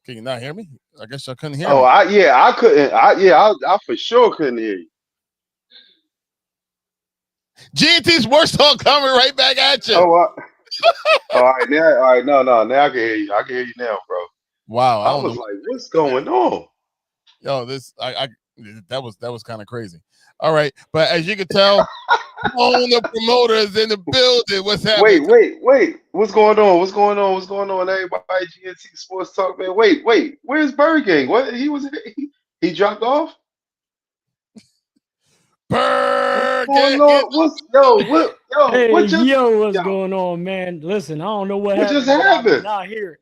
Can you not hear me? I guess y'all couldn't hear Oh, me. I couldn't. I for sure couldn't hear you. GNT Sportstalk coming right back at you. Oh, all right, now, all right, no, now I can hear you. I can hear you now, bro. Wow, I I don't know. was like, what's going on? Yo, that was kind of crazy. All right, but as you can tell, all the promoters in the building. What's happening? Wait. What's going on? What's going on? Everybody, GNT Sports Talk, man. Wait. Where's Bird Gang? What he dropped off? What's Bird going gang. on? Hey, What just what's yo? going on, man? Listen, I don't know what What just happened, but I did happened? not hear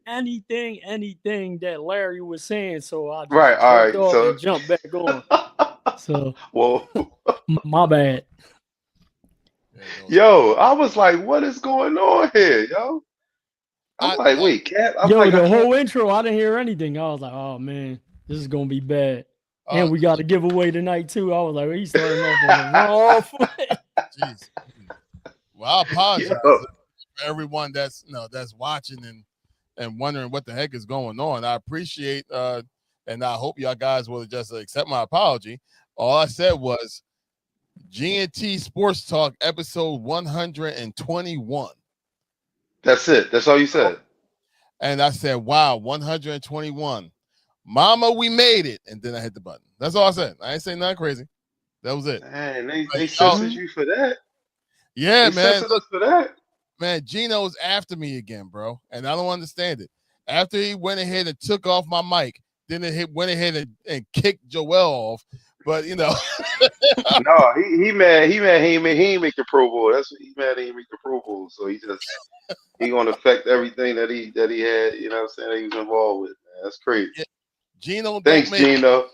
anything that Larry was saying, so I Right, just all jumped right. off So, and jumped back on. So, well, my bad. yo, I was like, what is going on here, yo? I'm I, like, wait, Cap. I'm Yo, like, I the can't. whole intro, I didn't hear anything. I was like, oh man, this is gonna be bad. uh, And we got a giveaway tonight too. I was like, well, he's starting off on the wrong foot. Jeez. Well, I apologize Yo, for everyone that's watching and wondering what the heck is going on. I appreciate and I hope y'all guys will just accept my apology. All I said was GNT Sports Talk episode 121. that's it. That's all you said. And I said, wow, 121. Mama, we made it. And then I hit the button. That's all I said. I ain't saying nothing crazy. That was it. Man, But, they censored you for that. yeah, They man. censored us for that. Man, Gino's after me again, bro. And I don't understand it. After he went ahead and took off my mic, then it went ahead and kicked Joel off. But No, he mad. He ain't make the Pro Bowl. That's what he mad. He ain't make the Pro Bowl. So he gonna affect everything that he had. You know what I'm saying? That he was involved with. Man, that's crazy. yeah, Gino don't Thanks, make Gino.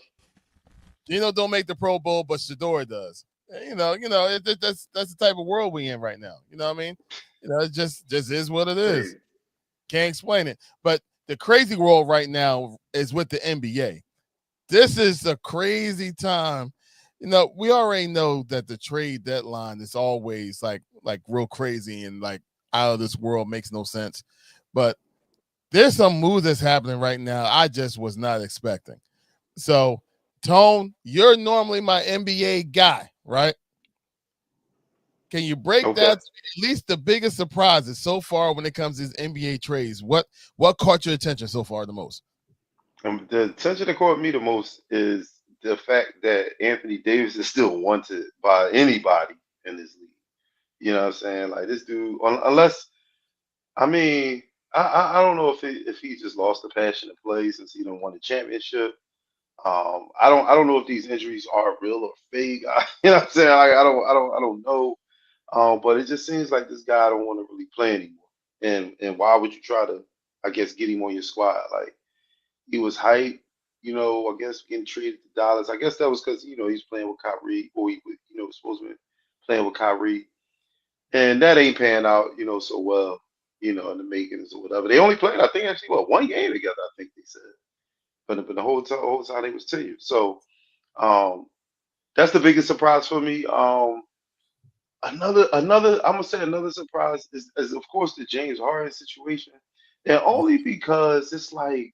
the Pro Bowl, but Shador does. That's the type of world we in right now. You know what I mean? It just is what it is. Crazy. Can't explain it. But the crazy world right now is with the NBA. This is a crazy time. We already know that the trade deadline is always like real crazy and like out of this world, makes no sense. But there's some moves that's happening right now I just was not expecting. So, Tone, you're normally my NBA guy, right? Can you break Okay. down at least the biggest surprises so far when it comes to these NBA trades? What caught your attention so far the most? The attention that caught me the most is the fact that Anthony Davis is still wanted by anybody in this league. You know what I'm saying? Like this dude, unless I mean, I don't know if he just lost the passion to play since he don't won the championship. I don't know if these injuries are real or fake. You know what I'm saying? Like, I don't know. But it just seems like this guy don't want to really play anymore. And why would you try to, I guess, get him on your squad? Like he was hyped, I guess getting traded to Dallas. I guess that was because he's playing with Kyrie, or was supposed to be playing with Kyrie, and that ain't paying out, so well, in the makings or whatever. They only played, I think, actually, one game together. I think they said, but the whole time they was team. So um, that's the biggest surprise for me. Another, I'm gonna say another surprise is of course the James Harden situation, and only because it's like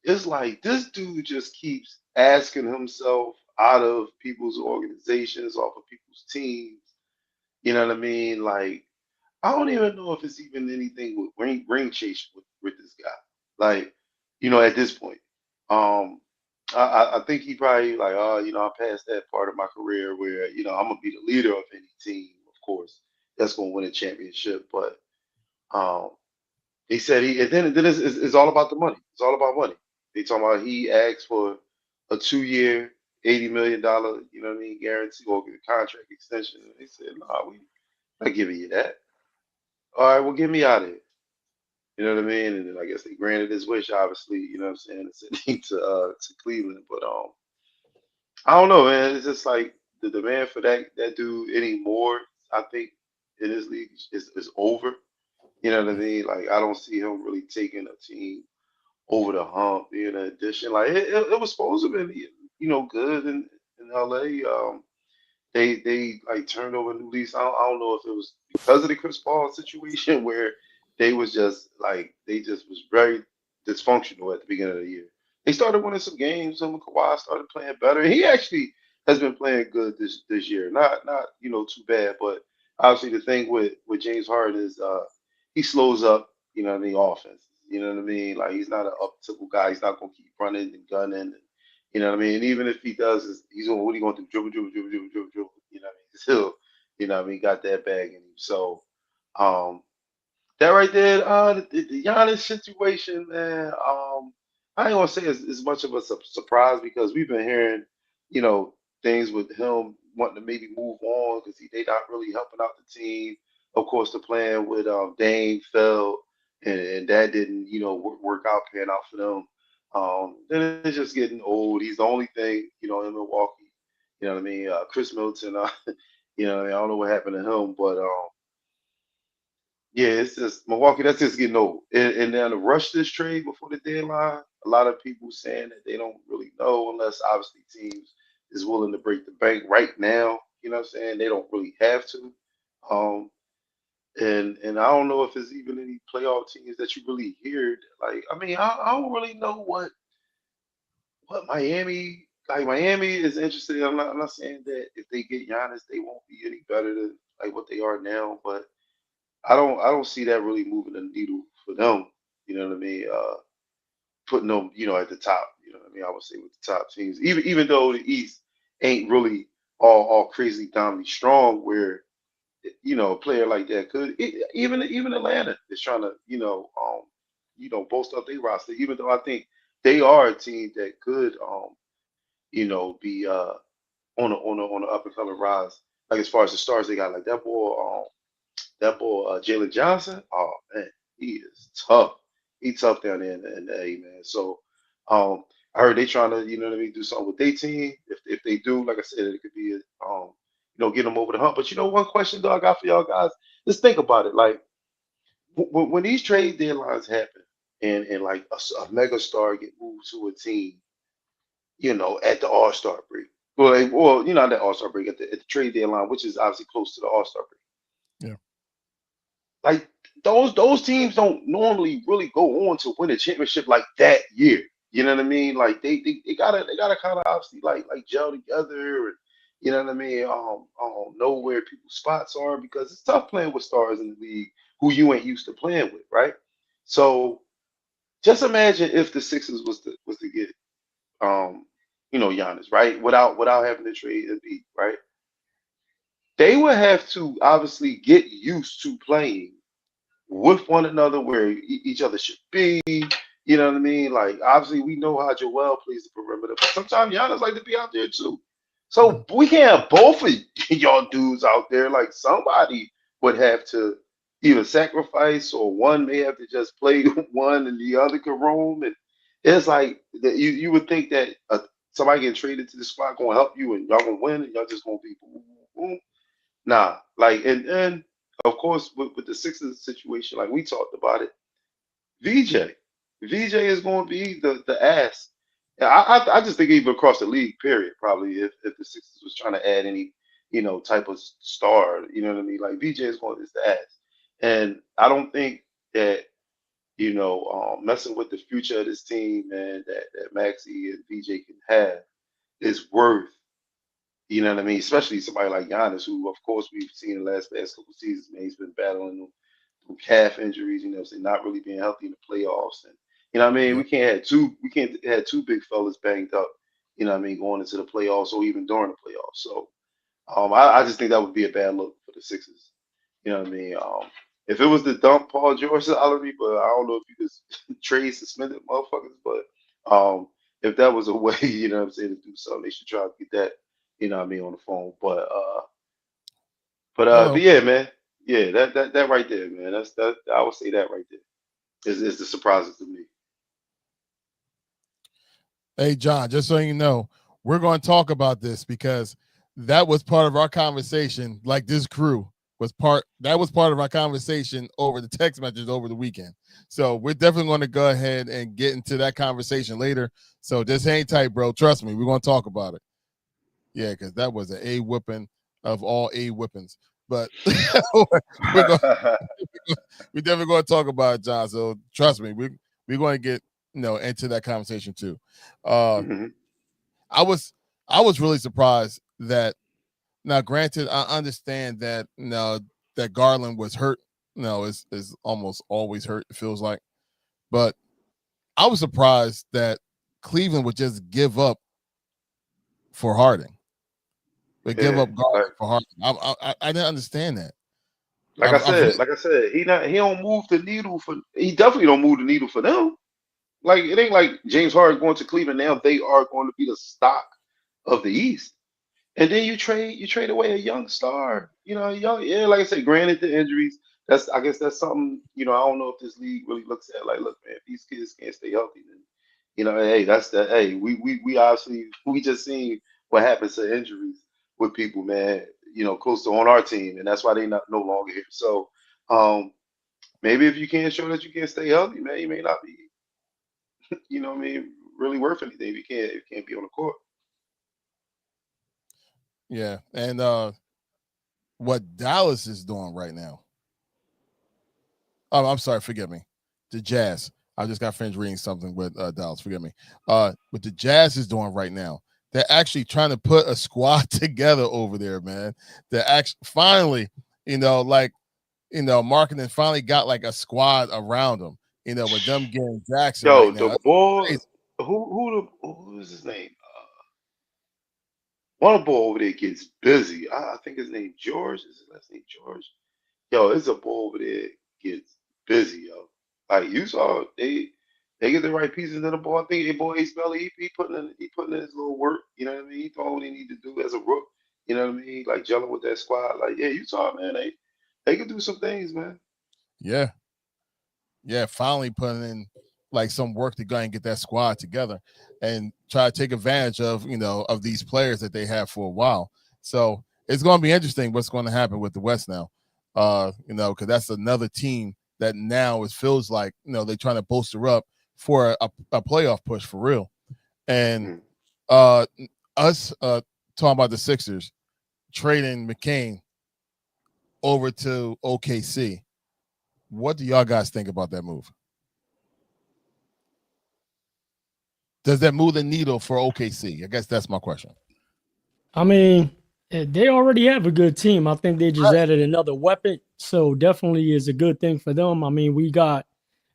this dude just keeps asking himself out of people's organizations, off of people's teams. You know what I mean? Like I don't even know if it's even anything with ring chase with this guy. Like, at this point, um, I think he probably like, I passed that part of my career where I'm gonna be the leader of any team, of course, that's gonna win a championship. But um, he said and then it's all about the money. It's all about money. They talking about he asked for a 2-year, $80 million, guarantee or contract extension. And they said, no, we not giving you that. All right, well, get me out of here. You know what I mean? And then I guess they granted his wish, obviously. You know what I'm saying? And sent him to Cleveland. But I don't know, man. It's just like the demand for that dude anymore. I think in this league is over. You know what I mean? Like I don't see him really taking a team over the hump. In addition, like it was supposed to be, good in LA. They like turned over a new lease. I don't know if it was because of the Chris Paul situation where they was just like they just was very dysfunctional at the beginning of the year. They started winning some games. And Kawhi started playing better. He actually has been playing good this year. Not too bad, but obviously the thing with James Harden is he slows up. The offense. You know what I mean? Like he's not an up tempo guy. He's not gonna keep running and gunning. And, you know what I mean? And even if he does, he's going. What are you going to do? Dribble, dribble, dribble, dribble, dribble, dribble. You know what I mean? Still, got that bag in him. So, um, that right there, the Giannis situation, man. I ain't gonna say it's much of a surprise because we've been hearing, you know, things with him wanting to maybe move on because they not really helping out the team. Of course, the plan with Dame fell, and that didn't, work out, pan out for them. Then it's just getting old. He's the only thing, in Milwaukee. You know what I mean? Chris Middleton, I don't know what happened to him, but yeah, it's just Milwaukee. That's just getting old. And then to rush this trade before the deadline, a lot of people saying that they don't really know unless obviously teams is willing to break the bank right now. You know what I'm saying? They don't really have to. Um, and I don't know if there's even any playoff teams that you really hear. Like, I mean, I don't really know what Miami. Like Miami is interesting. I'm not saying that if they get Giannis, they won't be any better than like what they are now, but I don't see that really moving the needle for them. You know what I mean? Putting them, at the top. You know what I mean? I would say with the top teams, even though the East ain't really all crazy dominantly strong, where a player like that could even Atlanta is trying to bolster up their roster. Even though I think they are a team that could be on the up and coming rise. Like as far as the stars they got, like that boy, Jalen Johnson, oh man, he is tough. He tough down there in the A, man. So I heard they trying to, do something with their team. If they do, like I said, it could be get them over the hump. But one question though I got for y'all guys, just think about it. Like when these trade deadlines happen and like a mega star get moved to a team, at the All Star break. Well, not the All Star break at the trade deadline, which is obviously close to the All Star break. Yeah. Like those teams don't normally really go on to win a championship like that year. You know what I mean? Like they gotta kind of obviously like gel together and you know what I mean. Know where people's spots are because it's tough playing with stars in the league who you ain't used to playing with, right? So just imagine if the Sixers was to get Giannis, right? Without having to trade Embiid, right? They would have to obviously get used to playing with one another where each other should be. You know what I mean? Like obviously we know how Joel plays the perimeter, but sometimes Giannis like to be out there too. So we can't have both of y'all dudes out there. Like somebody would have to either sacrifice or one may have to just play one and the other can roam. And it's like that you would think that somebody getting traded to the spot gonna help you and y'all gonna win and y'all just gonna be boom, boom, boom. Nah, like and of course with the Sixers situation, like we talked about it, VJ, VJ is going to be the ass. Yeah, I just think even across the league, period. Probably if the Sixers was trying to add any type of star, you know what I mean? Like VJ is the ass, and I don't think that messing with the future of this team and that Maxi and VJ can have is worth. You know what I mean? Especially somebody like Giannis, who, of course, we've seen in the last couple seasons, man, he's been battling them calf injuries, so not really being healthy in the playoffs. And, what I mean? Yeah. We can't have two big fellas banged up, what I mean, going into the playoffs or even during the playoffs. So I just think that would be a bad look for the Sixers. You know what I mean? If it was to dump Paul George salary, but I don't know if you could trade suspended motherfuckers, but if that was a way, what I'm saying, to do something, they should try to get that what I mean, on the phone. But Hello. yeah, man. Yeah, that right there, man. That I would say that right there is the surprises to me. Hey, John, just so you know, we're going to talk about this because that was part of our conversation. Like this crew was part of our conversation over the text messages over the weekend. So we're definitely going to go ahead and get into that conversation later. So just hang tight, bro. Trust me, we're going to talk about it. Yeah, because that was an A whipping of all A whippings. But we're going we definitely going to talk about it, John. So trust me, we're going to get into that conversation too. Uh, Hmm. I was I was really surprised that now, granted, I understand that that Garland was hurt. Is almost always hurt. It feels like, but I was surprised that Cleveland would just give up for Harding. Would give Yeah, up Garland like for Harding. I didn't understand that. like I I've said, like I said, he don't move the needle for. He definitely don't move the needle for them. Like it ain't like James Harden going to Cleveland now. They are going to be the stock of the East. And then you trade away a young star. Young, yeah, like I said, granted the injuries, I guess that's something, I don't know if this league really looks at like, look, man, if these kids can't stay healthy, then hey, that's that. Hey, we obviously we just seen what happens to injuries with people, man, close to on our team, and that's why they not no longer here. So maybe if you can't show that you can't stay healthy, man, you may not be, what I mean, really worth anything if you can't be on the court. Yeah, and what Dallas is doing right now. Oh, I'm sorry, forgive me. The Jazz. I just got finished reading something with Dallas. Forgive me. What the Jazz is doing right now, they're actually trying to put a squad together over there, man. They're actually finally, like, marketing finally got like a squad around them. With them getting Jackson right Yo, the now. That's boy, crazy. who is his name? One boy over there gets busy. I think his name George. Is his last name George? Yo, it's a boy over there gets busy, yo. Like you saw, they get the right pieces in the ball. I think boy Ace Belly, he putting in his little work. You know what I mean? He doing what he need to do as a rook. You know what I mean? Like gelling with that squad. Like yeah, you saw, man. They can do some things, man. Yeah, yeah. Finally putting in like some work to go and get that squad together and try to take advantage of of these players that they have for a while. So it's going to be interesting what's going to happen with the West now. Because that's another team that now it feels like they're trying to bolster up for a playoff push for real. And Mm. uh us talking about the Sixers trading McCain over to OKC. What do y'all guys think about that move? Does that move the needle for OKC? I guess that's my question. I mean, they already have a good team. I think they just added another weapon, so definitely is a good thing for them. I mean, we got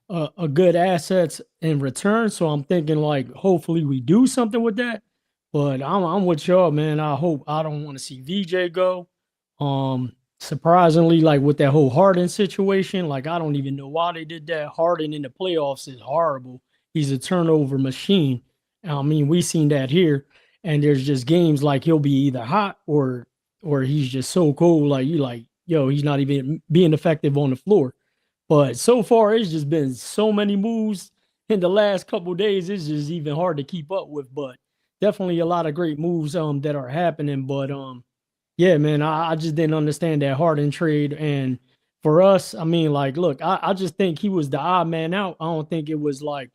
a good assets in return, so I'm thinking like hopefully we do something with that. But I'm with y'all, man. I don't want to see VJ go. Surprisingly, like with that whole Harden situation, like I don't even know why they did that. Harden in the playoffs is horrible. He's a turnover machine. I mean, we seen that here, and there's just games like he'll be either hot or he's just so cold. Like you like, yo, he's not even being effective on the floor. But so far, it's just been so many moves in the last couple of days. It's just even hard to keep up with. But definitely a lot of great moves that are happening. But yeah, man, I just didn't understand that Harden trade. And for us, I mean, like, look, I just think he was the odd man out. I don't think it was like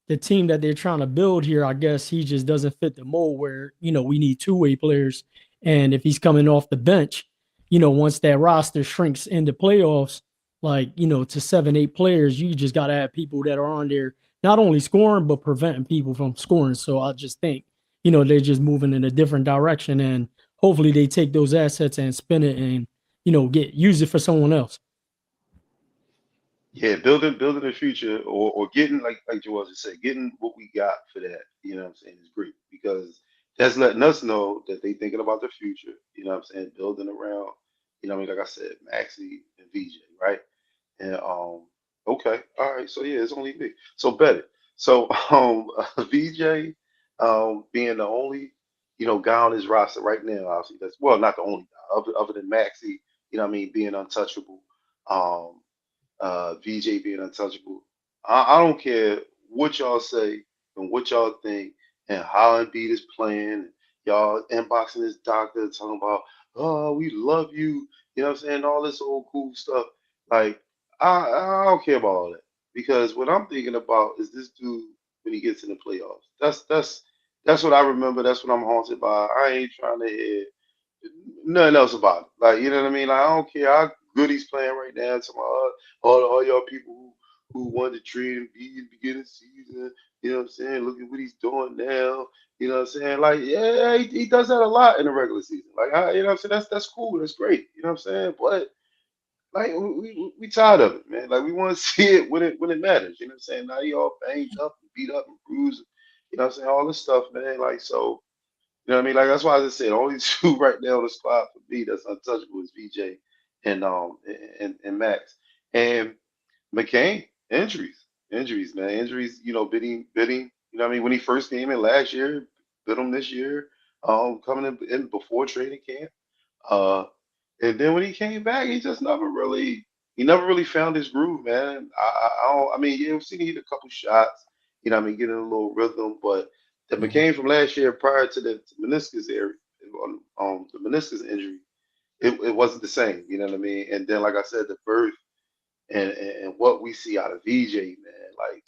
the team that they're trying to build here. I guess he just doesn't fit the mold where, we need two-way players. And if he's coming off the bench, once that roster shrinks in the playoffs, like, to 7, 8 players, you just got to have people that are on there, not only scoring, but preventing people from scoring. So I just think, they're just moving in a different direction. And hopefully they take those assets and spin it and, use it for someone else. Yeah, building the future or getting like Joel just said, getting what we got for that, what I'm saying, is great because that's letting us know that they thinking about the future, what I'm saying, building around, what I mean, like I said, Maxi and VJ, right? And okay, all right, so yeah, it's only me. So bet it. So VJ being the only, guy on his roster right now, obviously that's well not the only guy, other than Maxi, what I mean, being untouchable. Um VJ being untouchable. I don't care what y'all say and what y'all think and how Embiid is playing. Y'all inboxing this doctor talking about, oh, we love you. You know what I'm saying? All this old cool stuff. Like, I don't care about all that because what I'm thinking about is this dude when he gets in the playoffs. That's what I remember. That's what I'm haunted by. I ain't trying to hear nothing else about it. Like, you know what I mean? Like, I don't care how good he's playing right now. To my all y'all people who wanted to trade him be in the beginning of the season. You know what I'm saying? Look at what he's doing now. You know what I'm saying? Like, yeah, he does that a lot in the regular season. Like, you know what I'm saying? That's cool. That's great. You know what I'm saying? But like, we tired of it, man. Like, we want to see it when it matters. You know what I'm saying? Now he all banged up and beat up and bruised. You know what I'm saying? All this stuff, man. Like, so. You know what I mean? Like that's why I just said only two right now on the squad for me that's untouchable is VJ and and Max. And McCain, injuries, man. Injuries, bidding. You know what I mean? When he first came in last year, bid him this year, coming in before training camp. Uh, and then when he came back, he never really found his groove, man. I mean, yeah, I've seen he hit a couple shots, you know what I mean, getting a little rhythm, but the Mhm. McCain from last year prior to the meniscus area, the meniscus injury, it wasn't the same, you know what I mean? And then, like I said, the birth and what we see out of VJ, man, like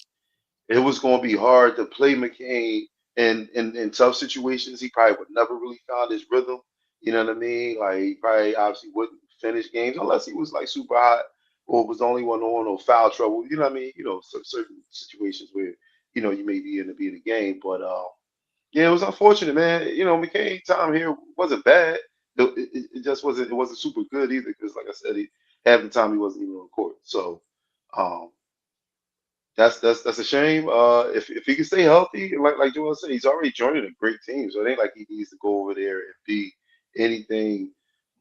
it was going to be hard to play McCain in tough situations. He probably would never really found his rhythm. You know what I mean? Like he probably obviously wouldn't finish games unless he was like super hot or was the only one on or foul trouble. You know what I mean? Certain situations where you may be in to be in the game. But yeah, it was unfortunate, man. McCain time here wasn't bad. It just wasn't. It wasn't super good either because, like I said, half the time he wasn't even on court. So. Um, that's a shame. If he can stay healthy, like Joel said, he's already joining a great team, so it ain't like he needs to go over there and be anything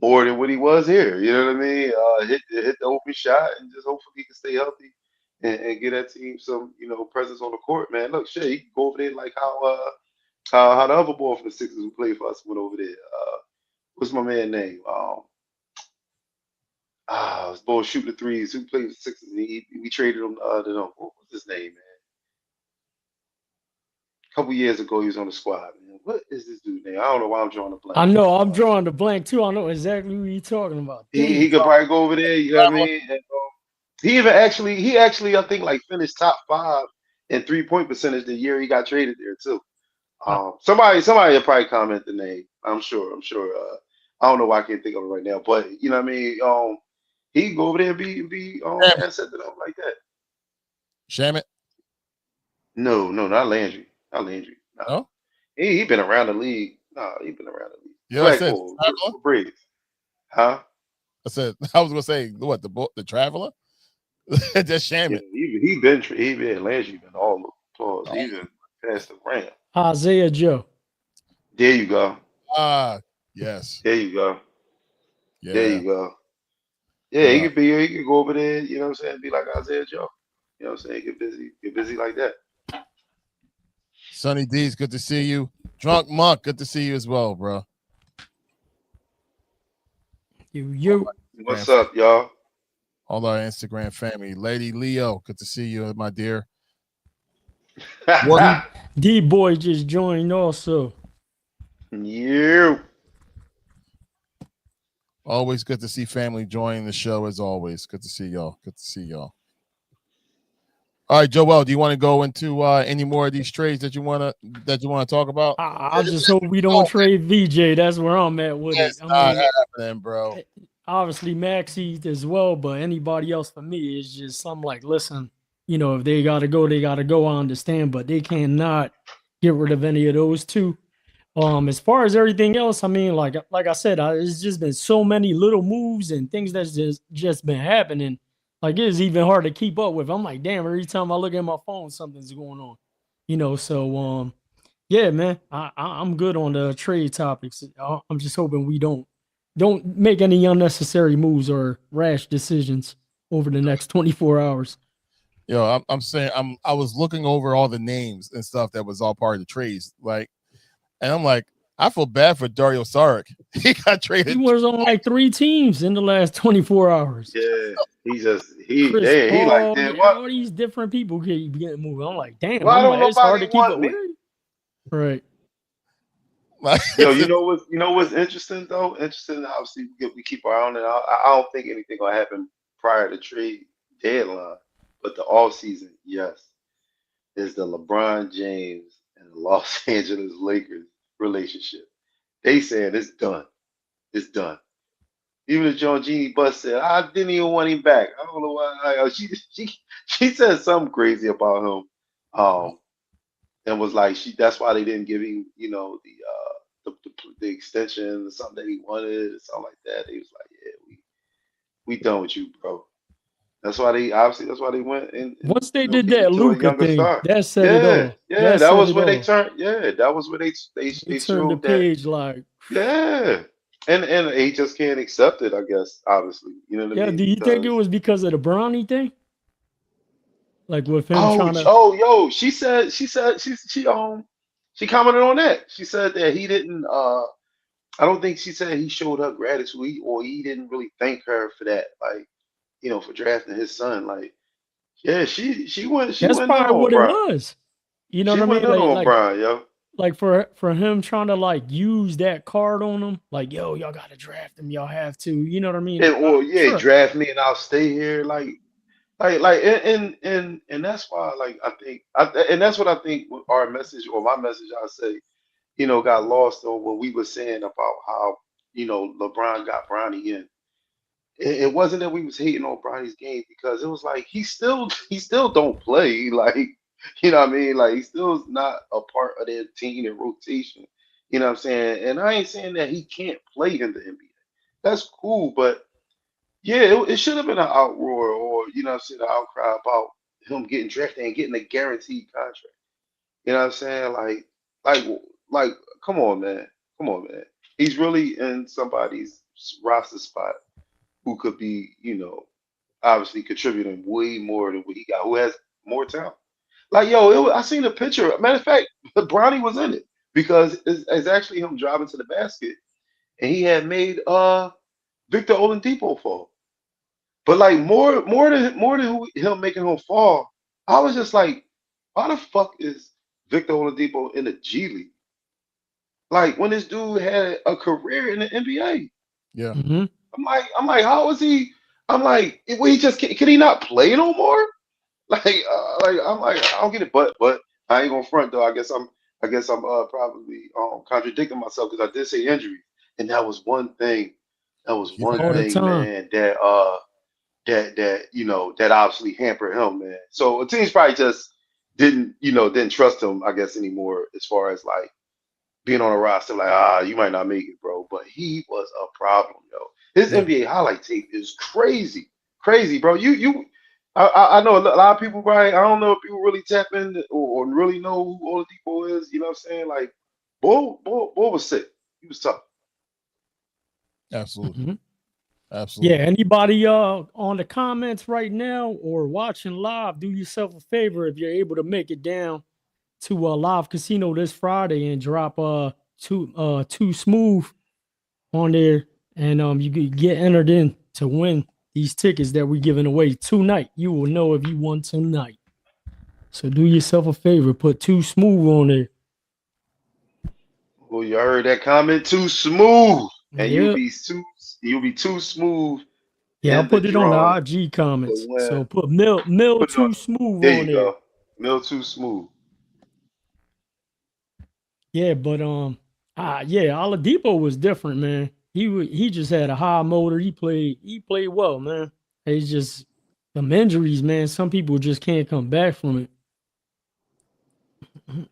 more than what he was here. You know what I mean? Hit the open shot and just hopefully he can stay healthy and get that team some presence on the court. Man, look, shit, he can go over there like how the other boy from the Sixers who played for us went over there. What's my man name? This boy shooting the threes. Who played for the Sixers? We traded him to them. What was his name, man? Couple years ago, he was on the squad, man. What is this dude name? I don't know why I'm drawing a I blank. know I'm drawing the blank too. I know exactly what you're talking about. He Damn. could probably go over there. You know what I mean? And, he actually I think like finished top five in 3-point percentage the year he got traded there too. I, Somebody will probably comment the name. I'm sure. I don't know why I can't think of it right now, but you know what I mean. He can go over there and be Damn it. and set it up like that. Sham it. No, not Landry. Not Landry. Nah. No? He been around the league. Nah, he been around the league. You know what I Black said? boy Traveler? with braids. Huh? I said I was gonna say what the traveler? Just sham Yeah, it. he been Landry been all over the clause. Oh, He been past the ram. Isaiah Joe. There you go. ah, yes. There you go. There Yeah. you go. Yeah, Yeah. he could go over there, you know what I'm saying, be like Isaiah Joe. You know what I'm saying? Get busy like that. Sonny D's, good to see you. Drunk Monk, good to see you as well, bro. You. What's up, y'all? All our Instagram family. Lady Leo, good to see you, my dear. D boy just joined also. You. Always good to see family joining the show as always. Good to see y'all. Good to see y'all. All right, Joel, do you want to go into any more of these trades that you want to talk about? I just hope we don't trade VJ. That's where I'm at with it. It's not happening, bro. Obviously Maxie as well, but anybody else for me is just I'm like, listen, if they gotta go, they gotta go. I understand, but they cannot get rid of any of those two. As far as everything else, I mean, like I said, it's just been so many little moves and things that's just been happening. Like it's even hard to keep up with. I'm like, damn, every time I look at my phone, something's going on. So yeah, man, I'm good on the trade topics. I'm just hoping we don't make any unnecessary moves or rash decisions over the next 24 hours. I'm saying I was looking over all the names and stuff that was all part of the trades, like, and I'm like, I feel bad for Dario Saric. He got traded. He was on like 3 teams in the last 24 hours. Yeah, Chris he like, Paul, damn, what? all these different people keep getting moved. I'm like, damn. Why I'm don't like, it's hard nobody to keep want up me? with it. Right. Like, Yo, you know what's interesting though? Interesting. Obviously, we keep our eye on it. I don't think anything gonna happen prior to trade deadline, but the off season, yes, is the LeBron James and the Los Angeles Lakers relationship. They saying it's done. It's done. Even the John Genie Bus said, I didn't even want him back. I don't know why. She said something crazy about him, and was like that's why they didn't give him, the extension or something that he wanted or something like that. They was like, yeah, we done with you, bro. That's why they went and Once they did gave it that to a Luca younger thing, star. that set it Yeah, off. yeah, That that set was it when they off. turned. Yeah, that was when They they turned the showed that. page like, Yeah, and he just can't accept it. I guess obviously, you know what I yeah. mean? Do you think it Because was because of the Bronny thing? Like with him oh, trying to, yo, she commented on that. She said that he didn't. I don't think she said he showed her gratitude or he didn't really thank her for that. Like for drafting his son. Like yeah, she that's went in probably on what it Brian. was. You know She what I went mean? in on Brian, yo. Like for him trying to like use that card on him, like, yo, y'all gotta draft him, y'all have to. You know what I mean? And or yeah, Sure. draft me and I'll stay here. And that's why like and that's what I think with our message or my message I say, got lost on what we were saying about how, LeBron got Bronny in. It wasn't that we was hating on Bronny's game because it was like he still don't play. Like, what I mean? Like he's still not a part of their team and rotation. You know what I'm saying? And I ain't saying that he can't play in the NBA. That's cool, but yeah, it should have been an outroar or what I'm saying, an outcry about him getting drafted and getting a guaranteed contract. You know what I'm saying? Like, like, come on, man. Come on, man. He's really in somebody's roster spot who could be, obviously contributing way more than what he got, who has more talent. Like, yo, I seen a picture. Matter of fact, Bronny was in it because it's actually him driving to the basket, and he had made Victor Oladipo fall. But like more than him making him fall, I was just like, why the fuck is Victor Oladipo in the G League? Like when this dude had a career in the NBA. Yeah. Hmm. I'm like, how is he? I'm like, he just can he not play no more? Like I'm like, I don't get it. But I ain't gonna front though. I guess I'm probably contradicting myself because I did say injury, and that was one thing. That was You one All had the it. thing, time. man. That obviously hampered him, man. So the teams probably just didn't trust him, I guess, anymore as far as like being on a roster. Like you might not make it, bro. But he was a problem, yo. His Yeah. NBA highlight tape is crazy, crazy, bro. I know a lot of people probably. I don't know if people really tap in or really know who Oladipo is. You know what I'm saying? Like, boy was sick. He was tough. Absolutely. Hmm. Yeah. Absolutely. Anybody on the comments right now or watching live, do yourself a favor if you're able to make it down to live casino this Friday and drop two smooth on there, and you could get entered in to win these tickets that we're giving away tonight. You will know if you won tonight. So do yourself a favor, put two smooth on there. Well, you heard that comment too smooth, and Yeah, you'll be too smooth yeah. I'll in the put it on the drawing IG to comments. win. So put Mill Put it on. too smooth There on you there. go. Mill too smooth. Yeah, but yeah, Oladipo was different, man. He just had a high motor. He played well, man. It's just some injuries, man. Some people just can't come back from it.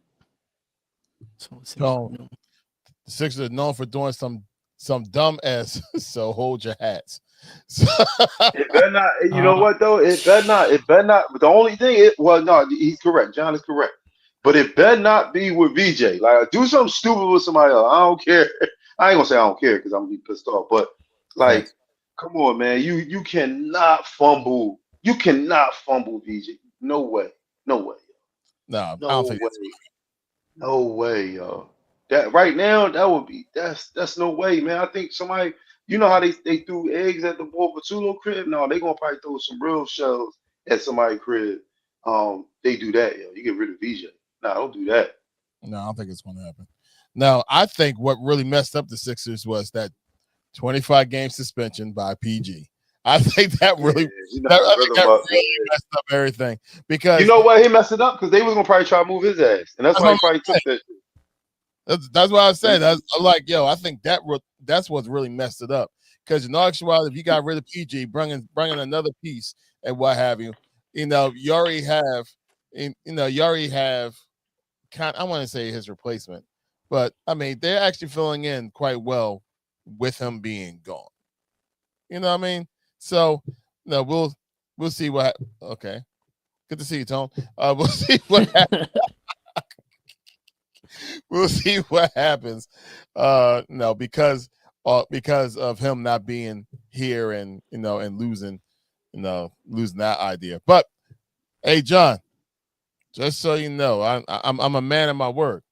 So So the Sixers are known for doing some dumb ass. So hold your hats. So, It better not. You know uh, what though? It better not. It better not. The only thing. Well, no, he's correct. John is correct. But it better not be with VJ. Like, do something stupid with somebody else. I don't care. I ain't gonna say I don't care because I'm gonna be pissed off. But like, facts. come on, man. You cannot fumble. You cannot fumble, VJ. No way. No way. No, I don't No think way. that's No way, yo. That right now, that's no way, man. I think somebody, how they threw eggs at the Boy Patulo crib? No, they gonna probably throw some real shells at somebody's crib. They do that, yo. You get rid of VJ. Nah, don't do that. no, I don't think it's going to happen. Now, I think what really messed up the Sixers was that 25 game suspension by PG. I think that Yeah, really, you know, I think brother, that but really messed up everything you because know what? He messed it up because they was gonna probably try to move his ass, and that's that's why what he probably took that shit. that's what I was saying. And I'm like, yo, I think that's what really messed it up because in actuality, if you got rid of PG, bringing another piece and what have you, you already have, you already have I want to say his replacement, but I mean they're actually filling in quite well with him being gone. You know what I mean? So no, we'll see what. Okay, good to see you, Tone. We'll see what happens. We'll see what happens. No, because of him not being here and and losing that idea. But hey, John, just so you know, I'm a man of my word.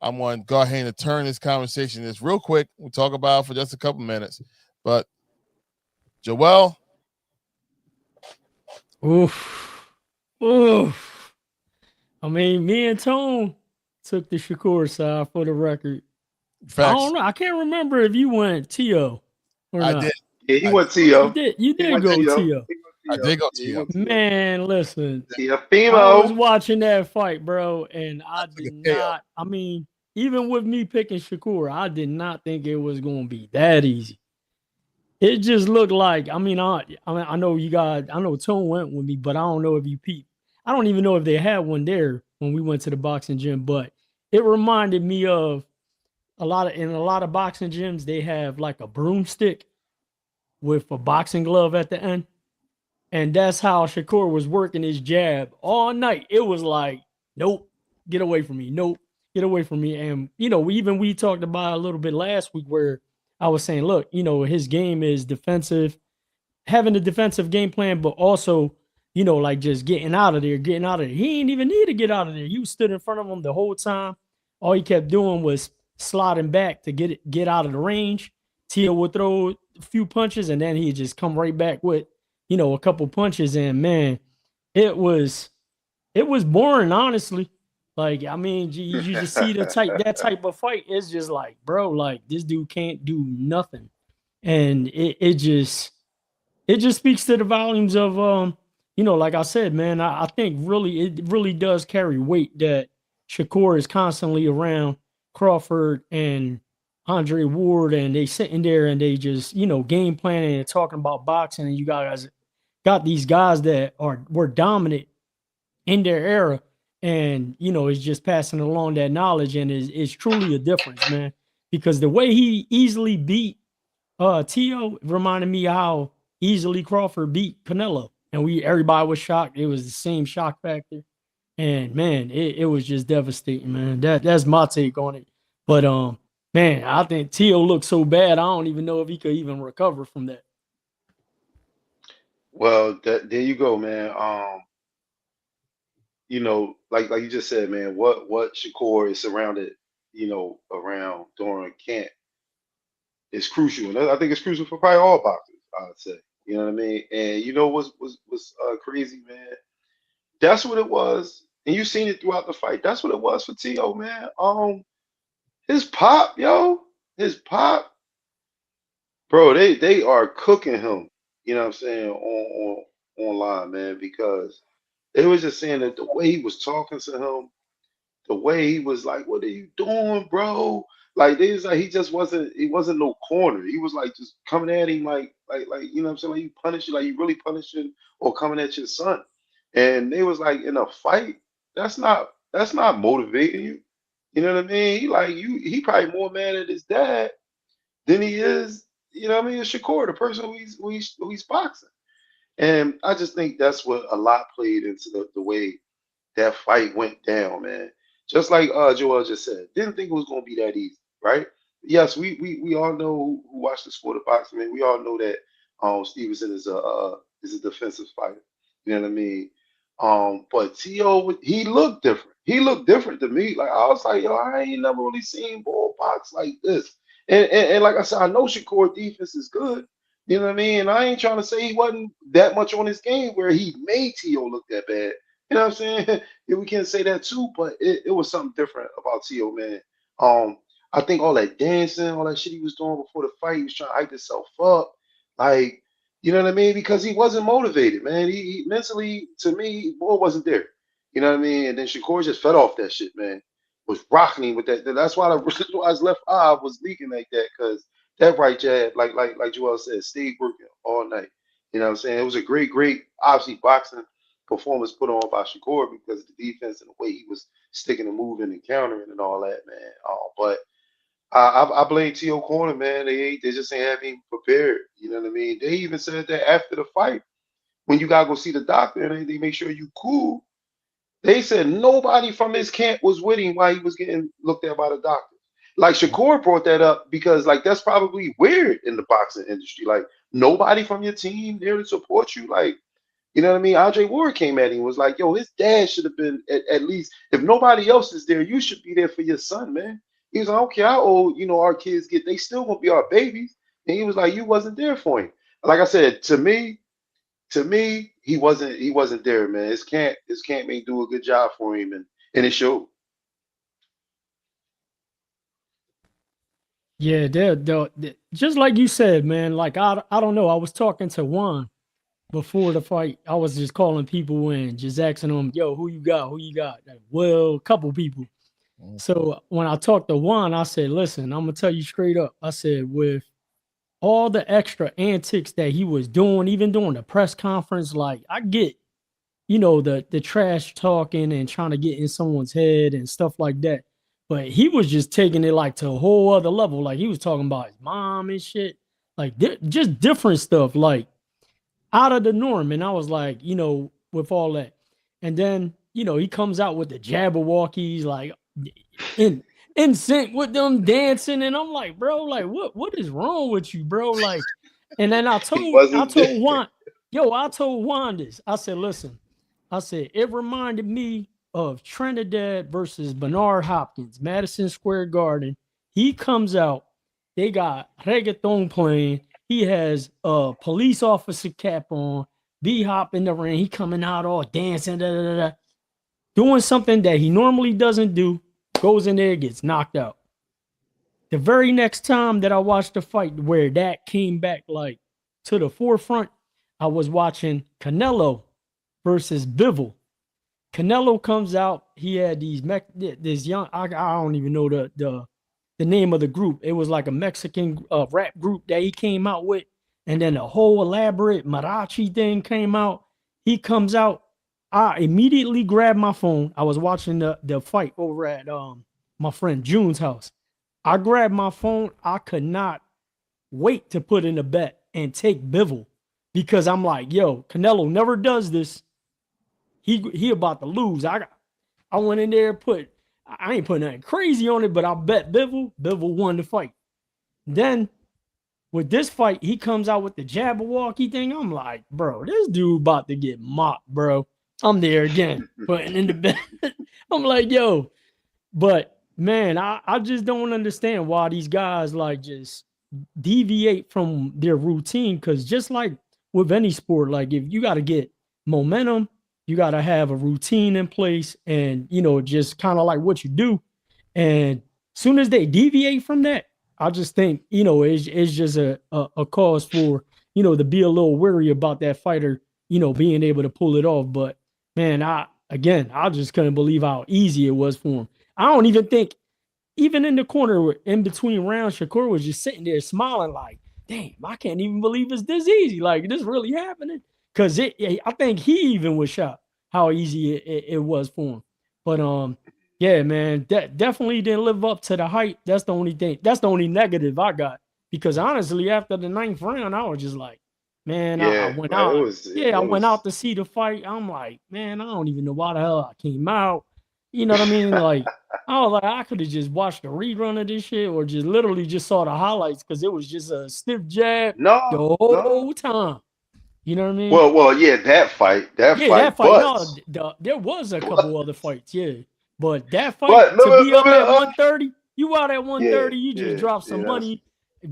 I'm going to go ahead and turn this conversation this real quick. We'll talk about it for just a couple minutes. But Joel. Oof. Oof. I mean, me and Tone took the Shakur side for the record. Facts. I don't know. I can't remember if you went T.O. or I not. did. Yeah, he went T.O. You did go T.O. I did go T.O. Man, listen. I was T.O. watching that fight, bro, and I did not. I mean, even with me picking Shakur, I did not think it was going to be that easy. It just looked like, I know you guys, I know Tone went with me, but I don't know if you peeped. I don't even know if they had one there when we went to the boxing gym, but it reminded me of in a lot of boxing gyms, they have like a broomstick with a boxing glove at the end. And that's how Shakur was working his jab all night. It was like, nope, get away from me. Nope, get away from me. And, we talked about a little bit last week where I was saying, look, his game is defensive, having a defensive game plan, but also, like just getting out of there. He didn't even need to get out of there. He was stood in front of him the whole time. All he kept doing was sliding back to get out of the range. Tia would throw a few punches, and then he'd just come right back with, a couple punches. And man, it was boring, honestly. Like, I mean, you just see that type of fight. It's just like, bro, like this dude can't do nothing. And it just speaks to the volumes of like I said, man, I think it really does carry weight that Shakur is constantly around Crawford and Andre Ward, and they sitting there and they just, game planning and talking about boxing, and you guys got these guys that were dominant in their era, and it's just passing along that knowledge, and it's truly a difference, man. Because the way he easily beat T.O. reminded me how easily Crawford beat Canelo, and everybody was shocked. It was the same shock factor, and man, it was just devastating, man. That's my take on it. But man, I think T.O. looked so bad. I don't even know if he could even recover from that. Well, there you go, man. Like you just said, man, what Shakur is surrounded, around during camp is crucial, and I think it's crucial for probably all boxers. I'd say, you know what I mean. And what's crazy, man? That's what it was, and you seen it throughout the fight. That's what it was for T.O., man. His pop, his pop, bro. They are cooking him. You know what I'm saying on online, man, because they was just saying that the way he was talking to him, the way he was like, "What are you doing, bro?" Like they was like he wasn't no corner. He was like just coming at him like you know what I'm saying, like you punishing, like you really punishing or coming at your son. And they was like in a fight, that's not motivating you. You know what I mean? He probably more mad at his dad than he is, Shakur, the person who he's boxing. And I just think that's what a lot played into the way that fight went down, man. Just like Joel just said, didn't think it was going to be that easy, right? Yes, we all know who watched the sport of boxing, man. We all know that Stevenson is a defensive fighter. You know what I mean? But T.O. he looked different. He looked different to me. Like I was like, yo, I ain't never really seen ball box like this. And like I said, I know Shakur defense is good. You know what I mean? And I ain't trying to say he wasn't that much on his game where he made T.O. look that bad. You know what I'm saying? Yeah, we can say that too, but it was something different about T.O., man. I think all that dancing, all that shit he was doing before the fight, he was trying to hype himself up. Like, you know what I mean? Because he wasn't motivated, man. He mentally, to me, boy, wasn't there. You know what I mean? And then Shakur just fed off that shit, man. Was rocking him with that. That's why his left eye was leaking like that, because that right jab, like Joel said, stayed working all night. You know what I'm saying? It was a great, obviously boxing performance put on by Shakur because of the defense and the way he was sticking and moving and countering and all that, man. But I blame T.O. Corner, man. They just ain't having prepared. You know what I mean? They even said that after the fight, when you gotta go see the doctor and they make sure you cool. They said nobody from his camp was with him while he was getting looked at by the doctor. Like Shakur brought that up because like that's probably weird in the boxing industry. Like nobody from your team there to support you. Like, you know what I mean? Andre Ward came at him and was like, yo, his dad should have been at least, if nobody else is there, you should be there for your son, man. He was like, I don't care how old, our kids get, they still gonna be our babies. And he was like, you wasn't there for him. Like I said, to me, he wasn't there, man. His camp may do a good job for him and it showed. Yeah, just like you said, man. Like I don't know. I was talking to Juan before the fight. I was just calling people in, just asking them, "Yo, who you got? Who you got?" Like, well, a couple people. So when I talked to Juan, I said, "Listen, I'm gonna tell you straight up. I said with all the extra antics that he was doing, even during the press conference, like I get, the trash talking and trying to get in someone's head and stuff like that. But he was just taking it like to a whole other level. Like he was talking about his mom and shit, like just different stuff, like out of the norm. And I was like, with all that, and then he comes out with the Jabberwockies, like in in sync with them dancing, and I'm like, bro, like what is wrong with you, bro? Like, and then I He told I wasn't there. told Juan, I told Juan this. I said, listen, I said it reminded me of Trinidad versus Bernard Hopkins, Madison Square Garden. He comes out, they got reggaeton playing. He has a police officer cap on, B Hop in the ring. He coming out all dancing, doing something that he normally doesn't do. Goes in there, gets knocked out. The very next time that I watched the fight where that came back like to the forefront, I was watching Canelo versus Bivol. Canelo comes out. He had this young. I don't even know the name of the group. It was like a Mexican rap group that he came out with, and then a whole elaborate mariachi thing came out. He comes out. I immediately grabbed my phone. I was watching the fight over at my friend June's house. I grabbed my phone. I could not wait to put in a bet and take Bivol because I'm like, yo, Canelo never does this. He about to lose. I went in there, I ain't putting nothing crazy on it, but I bet Bivol. Bivol won the fight. Then with this fight, he comes out with the Jabberwocky thing. I'm like, bro, this dude about to get mocked, bro. I'm there again, putting in the bet. I'm like, yo, but man, I just don't understand why these guys like just deviate from their routine. Because just like with any sport, like if you got to get momentum, you got to have a routine in place, and just kind of like what you do. And soon as they deviate from that, I just think it's just a cause for to be a little worried about that fighter being able to pull it off. But man, I just couldn't believe how easy it was for him. I don't even think, even in the corner in between rounds, Shakur was just sitting there smiling like, damn, I can't even believe it's this easy. Like, this really happening? Because I think he even was shocked how easy it was for him. But yeah, man, that definitely didn't live up to the hype. That's the only thing. That's the only negative I got. Because honestly, after the 9th round, I was just like, man, I went man, out. I went out to see the fight. I'm like, man, I don't even know why the hell I came out. You know what I mean? Like, I was like, I could have just watched the rerun of this shit or just literally just saw the highlights because it was just a stiff jab the No, no. whole time. You know what I mean? Well, yeah, that Yeah, that fight, fight. but No, there was a but couple other fights. Yeah, but that fight but to be let up me, at 130, you out at yeah, 130, you just yeah, drop some yeah. money,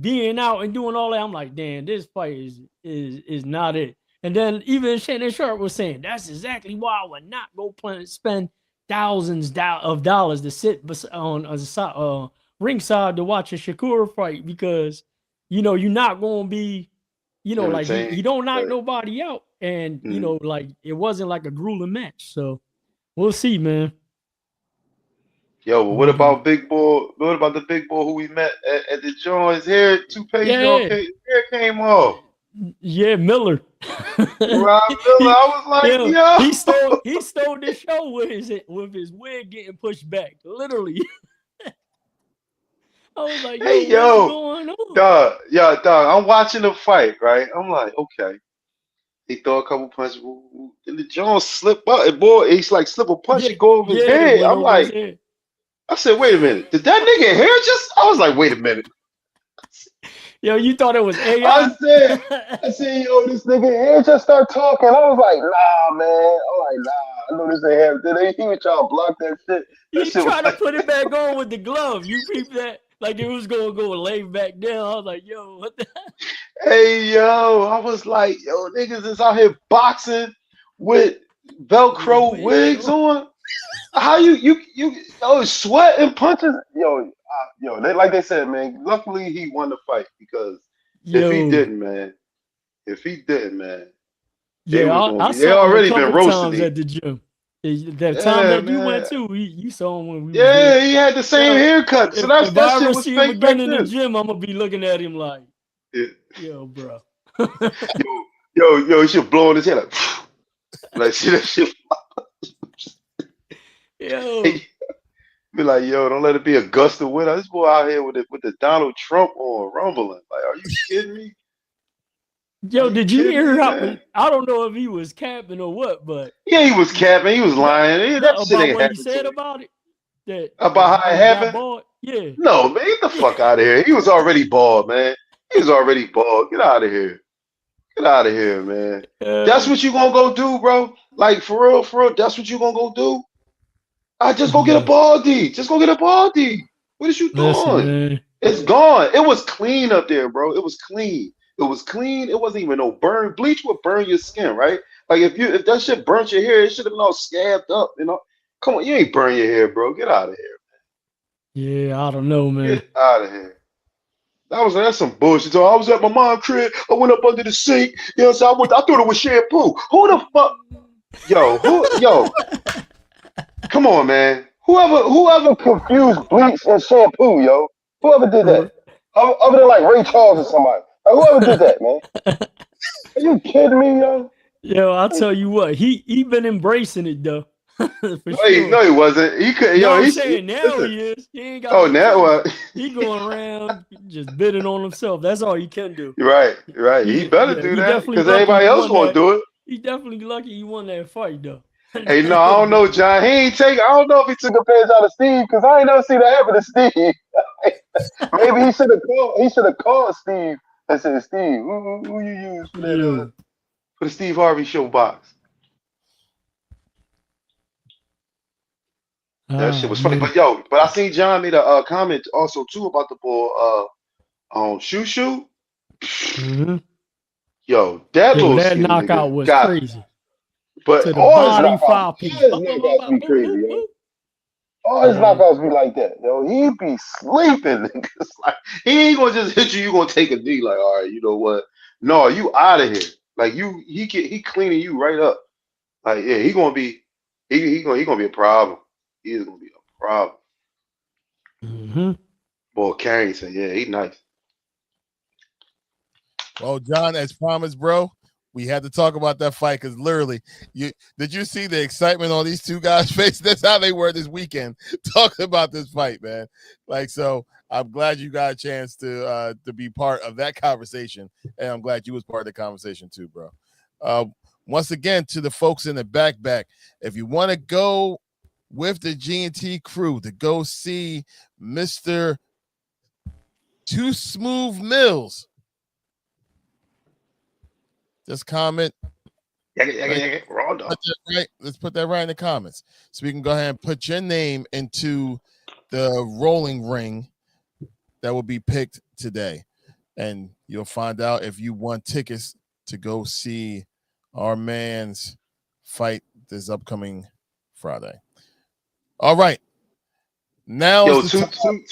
being out and doing all that. I'm like, damn, this fight is not it. And then even Shannon Sharp was saying that's exactly why I would not go spend thousands of dollars to sit on a ringside to watch a Shakur fight because you're not gonna be like he Entertained, don't knock right? nobody out, and Mm. like it wasn't like a grueling match. So we'll see, man. Yo, but what Mhm. about Big Boy? What about the big boy who we met at the joint? His hair, toupee joint, Yeah, his hair came off. yeah, Miller. Rob Miller, he, I was like, yeah, he yo, stole the show with his wig getting pushed back. Literally, I was like, hey, yo, what's yo, going on? dog, yeah, dog. I'm watching the fight, right? I'm like, okay. He throw a couple punches, and the Jones slip up, and boy, he's like slip a punch Yeah, and go over his yeah, it head. went I'm over his like, head. I said, wait a minute, did that nigga hair just? I was like, wait a minute. Yo, you thought it was I AI? said, I said, yo, this nigga hair just start talking. I was like, nah, man. I'm like, nah, I know this ain't happening. He was trying to block that shit. That He shit was tried to like, put it back on with the glove. You peeped that? Like it was gonna go lay back down. I was like, yo, what the? hey, yo, I was like, yo, niggas is out here boxing with With his Velcro wig wigs on. on. How you yo sweat and punches yo they like they said, man. Luckily he won the fight because if he Yo, didn't, man, if he didn't, man, they yeah, was gonna I be. They saw him a already been couple roasting times him. at the gym. That time Yeah, that you went man. to, you saw him when we was there. Yeah, he had the same Now, haircut, so that's if that I shit ever was see him fake again back in the then. gym, I'm gonna be looking at him like, Yeah. yo, bro. Yo, he should blow in his head like see that shit. Yo, Be like, yo, don't let it be a gust of wind. This boy out here with the Donald Trump on rumbling. Like, are you kidding me? Are yo, you did you kidding hear me, how? man? I don't know if he was capping or what, but Yeah, he was capping. He was no, lying. Yeah, no, that shit about ain't what he happened to said him. about it. That About how how it he got happened? bought. Yeah, No, man, get the yeah. fuck out of here. He was already bald, man. He was already bald. Get out of here. Get out of here, man. That's Uh, what you gonna go do, bro. Like for real. That's what you gonna go do. I just go get a yeah. baldy. Just go get a baldy. What is you Listen, doing? man. It's gone. It was clean up there, bro. It was clean. It was clean. It wasn't even no burn. Bleach would burn your skin, right? Like if that shit burnt your hair, it should have been all scabbed up, you know. Come on, you ain't burn your hair, bro. Get out of here. Yeah, I don't know, man. Get out of here. That's some bullshit. So I was at my mom's crib. I went up under the sink. You know what I'm saying? I thought it was shampoo. Who the fuck? Yo, come on, man. Whoever confused bleach and shampoo, yo. Whoever did that. Other than like Ray Charles or somebody. Like, whoever did that, man. Are you kidding me, yo? Yo, I'll tell you what, he been embracing it though. For No, sure. he wasn't. He could. No, Yo, I'm saying now listen. he is. He ain't got Oh, no now choice. what? He going around just bidding on himself. That's all he can do. Right, right. He better Yeah, do he that definitely because lucky everybody he else won gonna that. do it. He definitely lucky he won that fight though. Hey, no, I don't know, John. He ain't take. I don't know if he took a page out of Steve because I ain't never seen that happen to Steve. Maybe he should have called. He should have called Steve and said, "Steve, who you use for that? Yo. For the Steve Harvey show box." That shit Ah, was funny. man. But I seen John made a comment also too about the boy on Shoo. Mhm. Yo, that Yo, little that skinny knockout nigga was got, crazy. but To the all his body, knockouts, 5 piece. all his Bop, bop, bop, knockouts bop, be boop, crazy, boop, yo. boop. All his Man. knockouts be like that, yo. He be sleeping. Niggas. Like he ain't gonna just hit you. You gonna take a knee. Like, all right, you know what? No, you out of here. Like he cleaning you right up. Like yeah, he gonna be a problem. He is gonna be a problem. Mhm. Boy, Carrington, yeah, he nice. Well, John, as promised, bro, we had to talk about that fight because literally, did you see the excitement on these two guys' face? That's how they were this weekend talking about this fight, man. Like, so I'm glad you got a chance to be part of that conversation, and I'm glad you was part of the conversation too, bro. Once again, to the folks in the back, if you want to go with the GNT crew to go see Mr. Too Smooth Mills, just comment. Raw dog. Let's put that right in the comments so we can go ahead and put your name into the rolling ring that will be picked today, and you'll find out if you won tickets to go see our man's fight this upcoming Friday. All right, now is Yo, the time.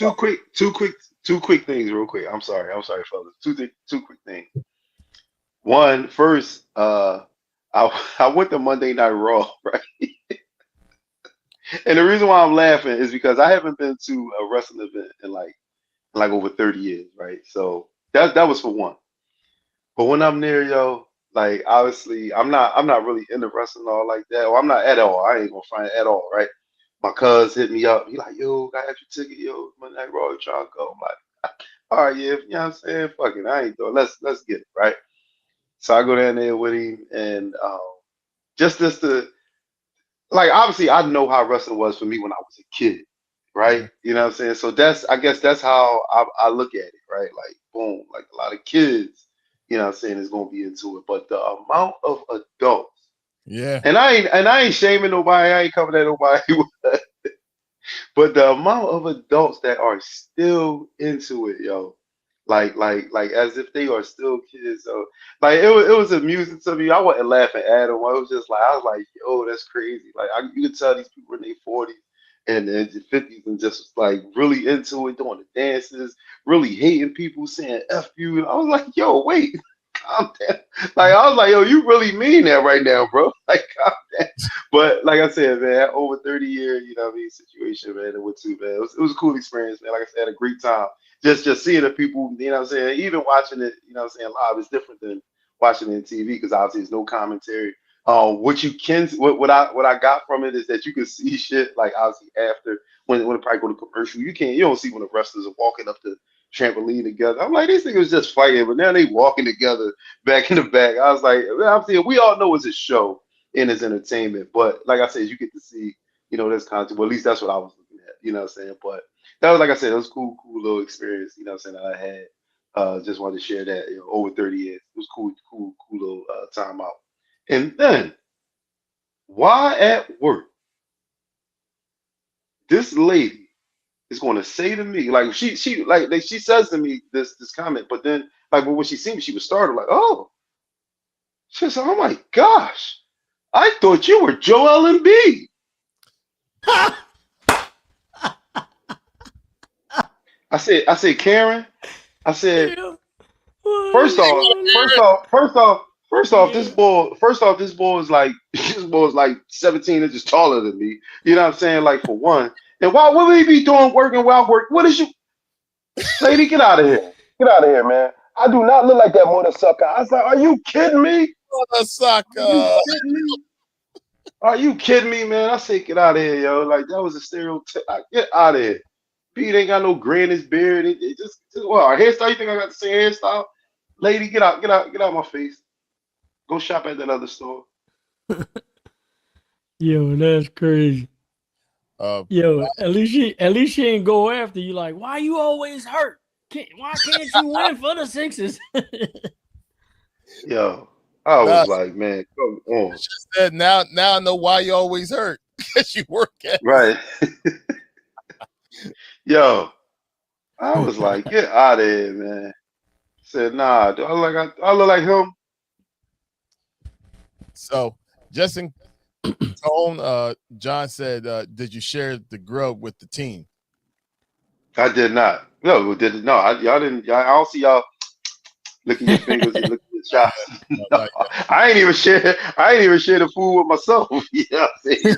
two quick things, real quick. I'm sorry, fellas. Two quick things. One, first, I went to Monday Night Raw, right? And the reason why I'm laughing is because I haven't been to a wrestling event in like over 30 years, right? So that was for one. But when I'm there, yo, like obviously I'm not really into wrestling all like that. Or I'm not at all. I ain't gonna find it at all, right? My cuz hit me up. He like, yo, got your ticket, yo, Monday Night Raw, you trying to go? I'm like, all right, yeah, you know what I'm saying? Fuck it. I ain't doing let's get it, right? So I go down there with him and just to like obviously I know how wrestling was for me when I was a kid, right? Mhm. You know what I'm saying? So I guess that's how I look at it, right? Like boom, like a lot of kids, you know what I'm saying, is gonna be into it. But the amount of adults, Yeah. and I ain't shaming nobody, I ain't coming at nobody, but the amount of adults that are still into it, yo, like as if they are still kids. So like it was amusing to me. I wasn't laughing at them. I was like, yo, that's crazy. Like you could tell these people in their 40s and 50s and just like really into it, doing the dances, really hating people, saying F you. I was like, yo, wait, calm down. Like I was like, yo, you really mean that right now, bro? Like calm down. But like I said, man, over 30 year, you know what I mean, situation, man, it went too, man. It was a cool experience, man. Like I said, I had a great time. Just seeing the people, you know what I'm saying, even watching it, you know what I'm saying, live is different than watching it in TV because obviously there's no commentary. What I got from it is that you can see shit like obviously after when it probably go to commercial, you don't see when the wrestlers are walking up the trampoline together. I'm like, these niggas just fighting, but now they walking together back in the back. I was like, I'm saying we all know it's a show and it's entertainment, but like I said, you get to see, this content. Well, at least that's what I was looking at, you know what I'm saying? But that was like I said, it was cool little experience, you know what I'm saying, that I had. Just wanted to share that, over 30 years. It was cool little time out. And then why at work, this lady is going to say to me, like she says to me this comment, but then like when she seen me, she was startled, like, oh, she said, oh my gosh, I thought you were Joel Embiid. I said, Karen, I said, Yeah. First off, Yeah. this ball is like this ball is like 17 inches taller than me. You know what I'm saying? Like for one. And why would we be doing working while work? What is you lady? Get out of here. Get out of here, man. I do not look like that mother sucker. I was like, are you kidding me? Mother Are you sucker. kidding me? Are you kidding me, man? I say get out of here, yo. Like that was a stereotype. Get out of here. Pete ain't got no gray in his beard. It just well, a hairstyle. You think I got the same hairstyle? Lady, get out my face. Go shop at that other store. Yo, that's crazy. Uh, Yo, at least she ain't go after you. Like, why you always hurt? Why can't you win for the Sixers? Yo, I nah, was like, man, come on. she said now I know why you always hurt. Because you work at Right. Yo, I was like, get out of here, man. Said, nah, do I look like him? so just in tone, John said, did you share the grub with the team? I did not. No, did no, y'all didn't. I don't see y'all licking your fingers and licking your chops. No, Like, I ain't even share. I ain't even share the food with myself. You know what I'm saying?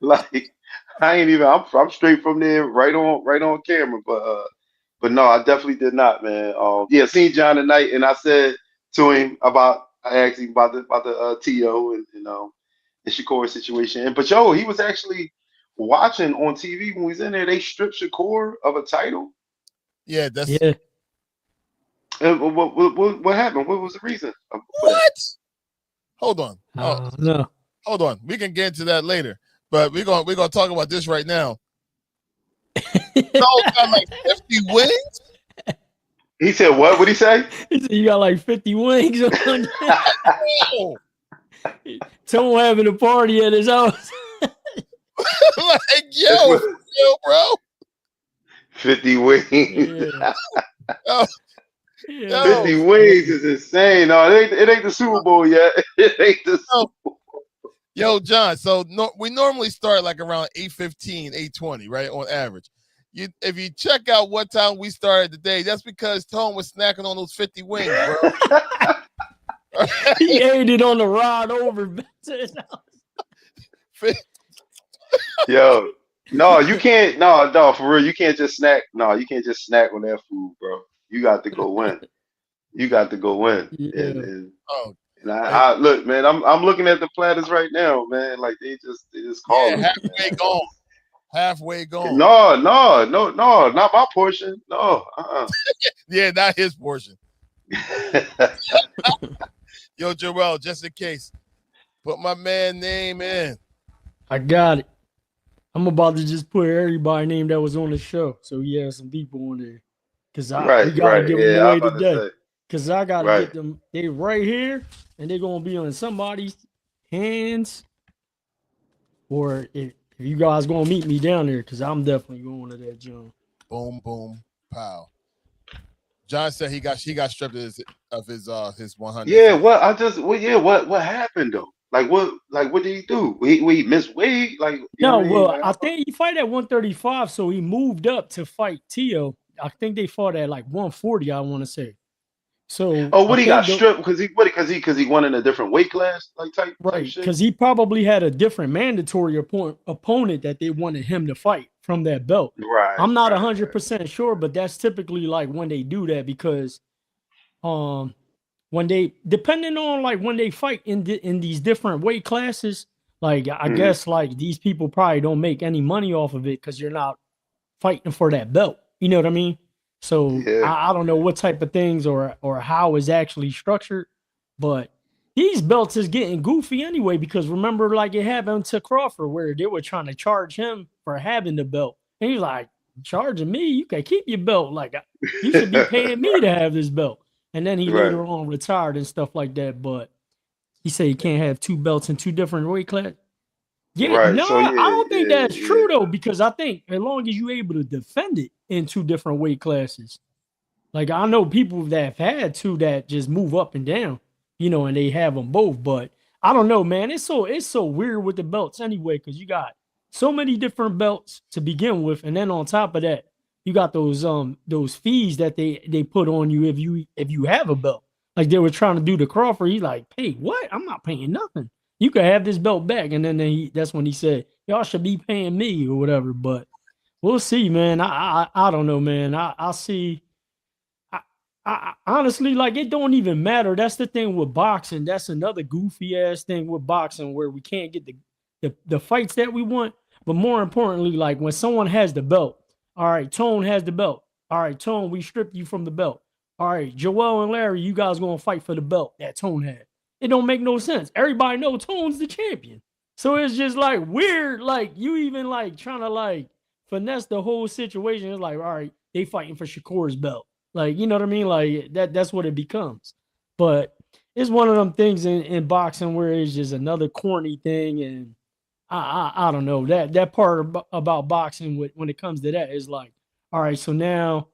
Like I ain't even. I'm straight from there, right on camera. But no, I definitely did not, man. Yeah, seen John tonight, and I said to him I asked him about the TO and Shakur situation. And but yo, he was actually watching on TV when he was in there. They stripped Shakur of a title. yeah, that's Yeah. And what happened? What was the reason for that? what? Hold on. Oh, No. hold on. We can get into that later. But we're gonna talk about this right now. No, got like 50 wins. He said what? What did he say? He said you got like 50 wings on. Oh, Someone having a party at his house. like yo, bro. 50 wings. Yeah. Yo, Yeah, yo, 50 that's wings funny. is insane. No, it ain't the Super Bowl yet. It ain't the yo, Super Bowl. yo, John. So we normally start like around 8:15, 8:20, right? On average. If you check out what time we started today, that's because Tone was snacking on those 50 wings, bro. He ate it on the ride over to his house. Yo, no, you can't. No, for real, you can't just snack. No, you can't just snack on that food, bro. You got to go in. You got to go in. And Yeah. and Oh, and hey, I look, man. I'm looking at the platters right now, man. Like they just yeah, calling me, halfway man. gone. Halfway gone. No, not my portion. No, Yeah, not his portion. Yo, Joel, just in case, put my man name in. I got it. I'm about to just put everybody's name that was on the show. So he has some people on there. Cause we gotta right. give them Yeah, I was away about to today. say. Cause I gotta Right. get them. They right here, and they're gonna be on somebody's hands. Or if you guys gonna meet me down there, cause I'm definitely going to that gym. Boom, boom, pow. John said he got stripped of his 100. Yeah, what happened though? What did he do? We missed weight, like you know No, what I mean? well, Like, I think he fight at 135, so he moved up to fight Tio. I think they fought at like 140, I want to say. So oh, I what he got think the stripped because he won in a different weight class, like type right, shit. because he probably had a different mandatory opponent that they wanted him to fight from that belt. Right, I'm not right, 100% sure, but that's typically like when they do that because when they depending on like when they fight in these different weight classes, like I Mhm. guess like these people probably don't make any money off of it because you're not fighting for that belt. You know what I mean? So Yeah, I don't know what type of things or how it's actually structured, but these belts is getting goofy anyway because remember like it happened to Crawford where they were trying to charge him for having the belt. And he's like, charging me? You can keep your belt. Like you should be paying me to have this belt. And then he right, later on retired and stuff like that. But he said he can't have two belts in two different weight classes. Yeah, right. no, So I yeah, don't think yeah, that's yeah. true though, because I think as long as you're able to defend it in two different weight classes, like I know people that have had two that just move up and down, and they have them both. But I don't know, man. It's so weird with the belts anyway, because you got so many different belts to begin with, and then on top of that, you got those fees that they put on you if you have a belt. Like they were trying to do to Crawford. He's like, "Hey, what? I'm not paying nothing. You can have this belt back." And then that's when he said, "Y'all should be paying me or whatever." But we'll see, man. I don't know, man. I see. I honestly like it don't even matter. That's the thing with boxing. That's another goofy ass thing with boxing where we can't get the fights that we want. But more importantly, like when someone has the belt, all right, Tone has the belt. All right, Tone, we stripped you from the belt. All right, Joel and Larry, you guys gonna fight for the belt that Tone had. It don't make no sense. Everybody know Tone's the champion. So it's just like weird, like you even like trying to like finesse the whole situation. It's like, all right, they fighting for Shakur's belt. Like, you know what I mean? Like that's what it becomes. But it's one of them things in boxing where it's just another corny thing. And I don't know. That part about boxing when it comes to that is like, all right, so now,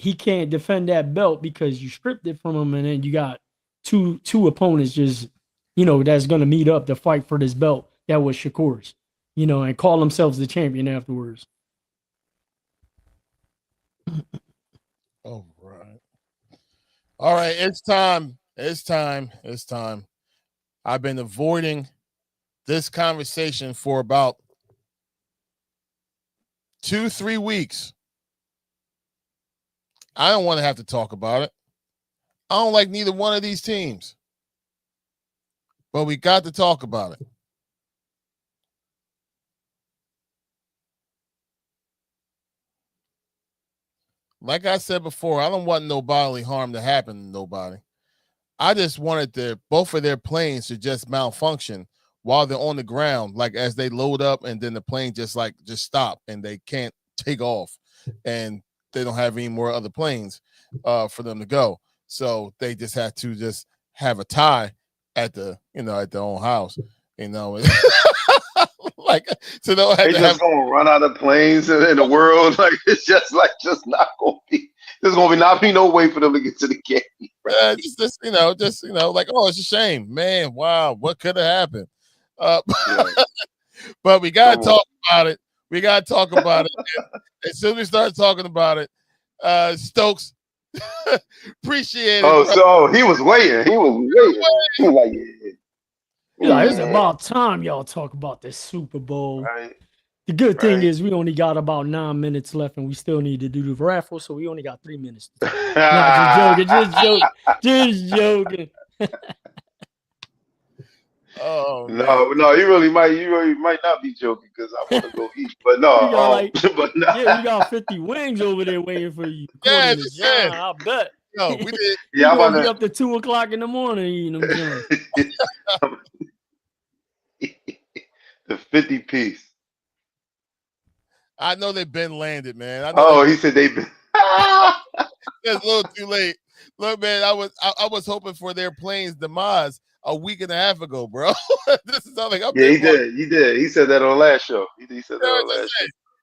he can't defend that belt because you stripped it from him, and then you got two opponents just, that's gonna meet up to fight for this belt that was Shakur's, and call themselves the champion afterwards. All right. All right. It's time. It's time. It's time. I've been avoiding this conversation for about 2-3 weeks. I don't want to have to talk about it. I don't like neither one of these teams. But we got to talk about it. Like I said before, I don't want no bodily harm to happen to nobody. I just wanted both of their planes to just malfunction while they're on the ground, like as they load up and then the plane just stop and they can't take off and they don't have any more other planes for them to go. So they just had to just have a tie at the own house, like so they don't have They to just have. gonna run out of planes in the world. Like it's just not gonna be. There's gonna be not be no way for them to get to the game. Like, oh, it's a shame, man. Wow, what could have happened? Right. But we gotta Come on. talk about it. We gotta talk about it. As soon as we start talking about it, Stokes, appreciate it, Oh, bro. so he was waiting. He was waiting. He was like, yeah. He's like, it's about time y'all talk about this Super Bowl. Right, The good thing right. is we only got about 9 minutes left, and we still need to do the raffle, so we only got 3 minutes to talk. Nah, just joking, just joking. Oh man. No, you really might not be joking because I want to go eat. But no, You got like, but no. yeah, you got 50 wings over there waiting for you, Yeah, according to just John. said. I bet. No, we did. He Yeah, I'm gonna be about up to 2 o'clock in the morning eating them John. to the 50 piece. I know they've been landed, man. I know Oh, he said they've been. it's a little too late. Look, man, I was hoping for their plane's demise a week and a half ago, bro. This is something I've Yeah, been he did. He did. He said that on last show. He said that watching. on last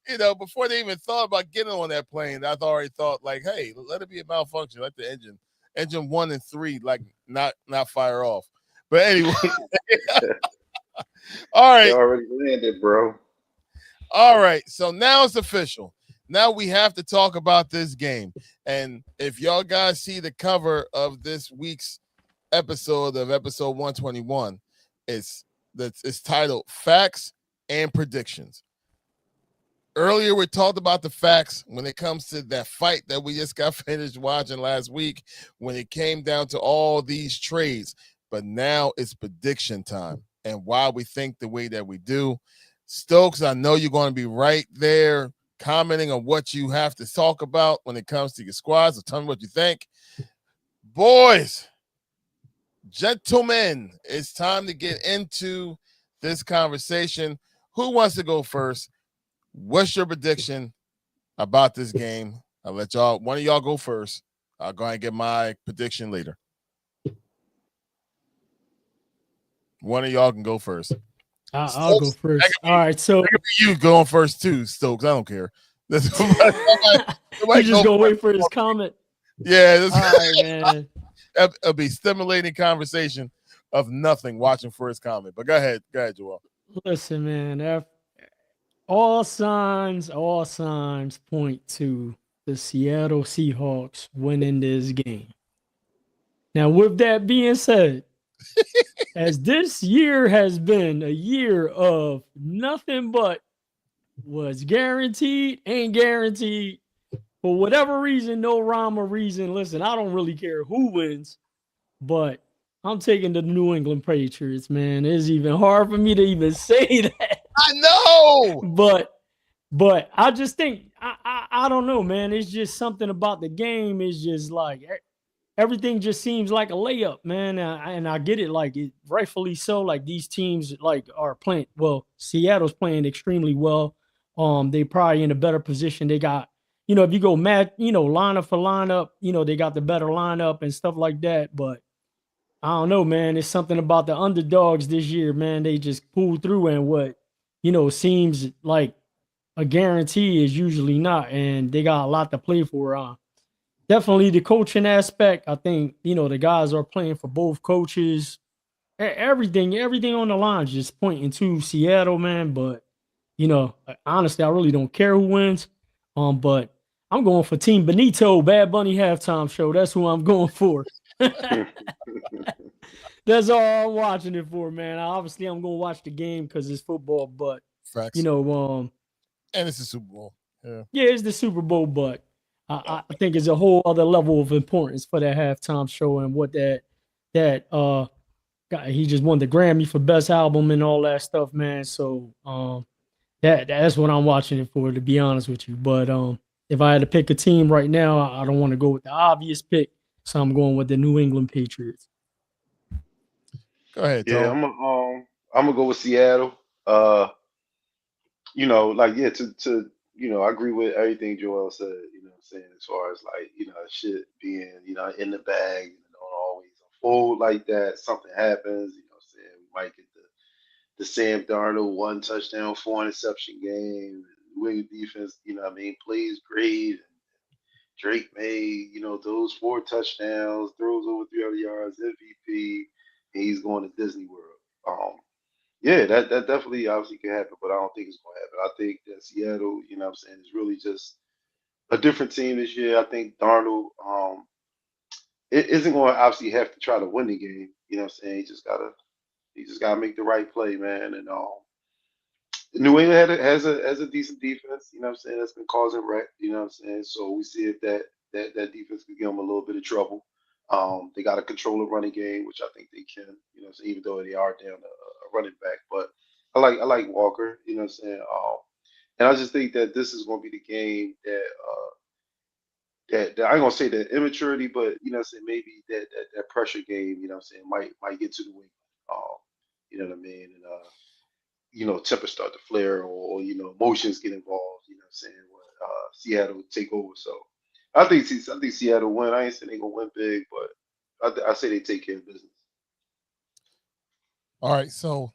show. Before they even thought about getting on that plane, I've already thought like, hey, let it be a malfunction. Let the engine 1 and 3, like not fire off. But anyway, all They right. already landed, bro. All right, so now it's official. Now we have to talk about this game. And if y'all guys see the cover of this week's episode of episode 121, it's titled Facts and Predictions. Earlier, we talked about the facts when it comes to that fight that we just got finished watching last week when it came down to all these trades. But now it's prediction time and why we think the way that we do. Stokes, I know you're going to be right there commenting on what you have to talk about when it comes to your squads. So tell me what you think. Boys, gentlemen, it's time to get into this conversation. Who wants to go first? What's your prediction about this game? I'll let one of y'all go first. I'll go ahead and get my prediction later. One of y'all can go first. I'll go first. All right, so you going first too, Stokes. I don't care. Somebody just gonna wait for his comment. Yeah, all right, man. It'll be stimulating conversation of nothing watching for his comment. But go ahead, Joel. Listen, man. All signs point to the Seattle Seahawks winning this game. Now, with that being said, as this year has been a year of nothing but was guaranteed, ain't guaranteed, for whatever reason, no rhyme or reason. Listen, I don't really care who wins, but I'm taking the New England Patriots, man. It's even hard for me to even say that. I know. But I just think, I don't know, man. It's just something about the game. It's just like everything just seems like a layup, man. And I get it, like it rightfully so. Like these teams like are playing well. Seattle's playing extremely well. They probably in a better position. They got, if you go lineup for lineup, they got the better lineup and stuff like that. But I don't know, man. It's something about the underdogs this year, man. They just pulled through, and what seems like a guarantee is usually not, and they got a lot to play for. Definitely the coaching aspect. I think the guys are playing for both coaches. Everything on the line just pointing to Seattle, man. But honestly, I really don't care who wins. But I'm going for Team Benito, Bad Bunny halftime show. That's who I'm going for. That's all I'm watching it for, man. Obviously, I'm going to watch the game because it's football. But Facts. and it's the Super Bowl. Yeah, it's the Super Bowl, but I think it's a whole other level of importance for that halftime show and what that he just won the Grammy for best album and all that stuff, man. So that's what I'm watching it for, to be honest with you. But if I had to pick a team right now, I don't want to go with the obvious pick, so I'm going with the New England Patriots. Go ahead, Yeah, Tom. I'm gonna go with Seattle. To I agree with everything Joel said, what I'm saying, as far as like, shit being, in the bag, don't always unfold like that. Something happens, what I'm saying, we might get the Sam Darnold 1 touchdown, 4 interception game. New England defense, plays great. Drake made, those 4 touchdowns, throws over 300 yards, MVP, and he's going to Disney World. Yeah, that definitely obviously can happen, but I don't think it's going to happen. I think that Seattle, what I'm saying, is really just a different team this year. I think Darnold it isn't going to obviously have to try to win the game. You know what I'm saying? He just got to He just gotta make the right play, man. And New England has a decent defense, you know what I'm saying, that's been causing wreck, you know what I'm saying? So we see if that defense could give them a little bit of trouble. They got to control the running game, which I think they can, you know, so even though they are down a running back. But I like Walker, you know what I'm saying? And I just think that this is going to be the game that I ain't gonna say that immaturity, but you know what I'm saying, maybe that pressure game, you know what I'm saying, might get to the wing. Um, you know what I mean? And tempers start to flare or emotions get involved, you know what I'm saying, when Seattle take over. So I think Seattle win. I ain't saying they gonna win big, but I say they take care of business. All right, so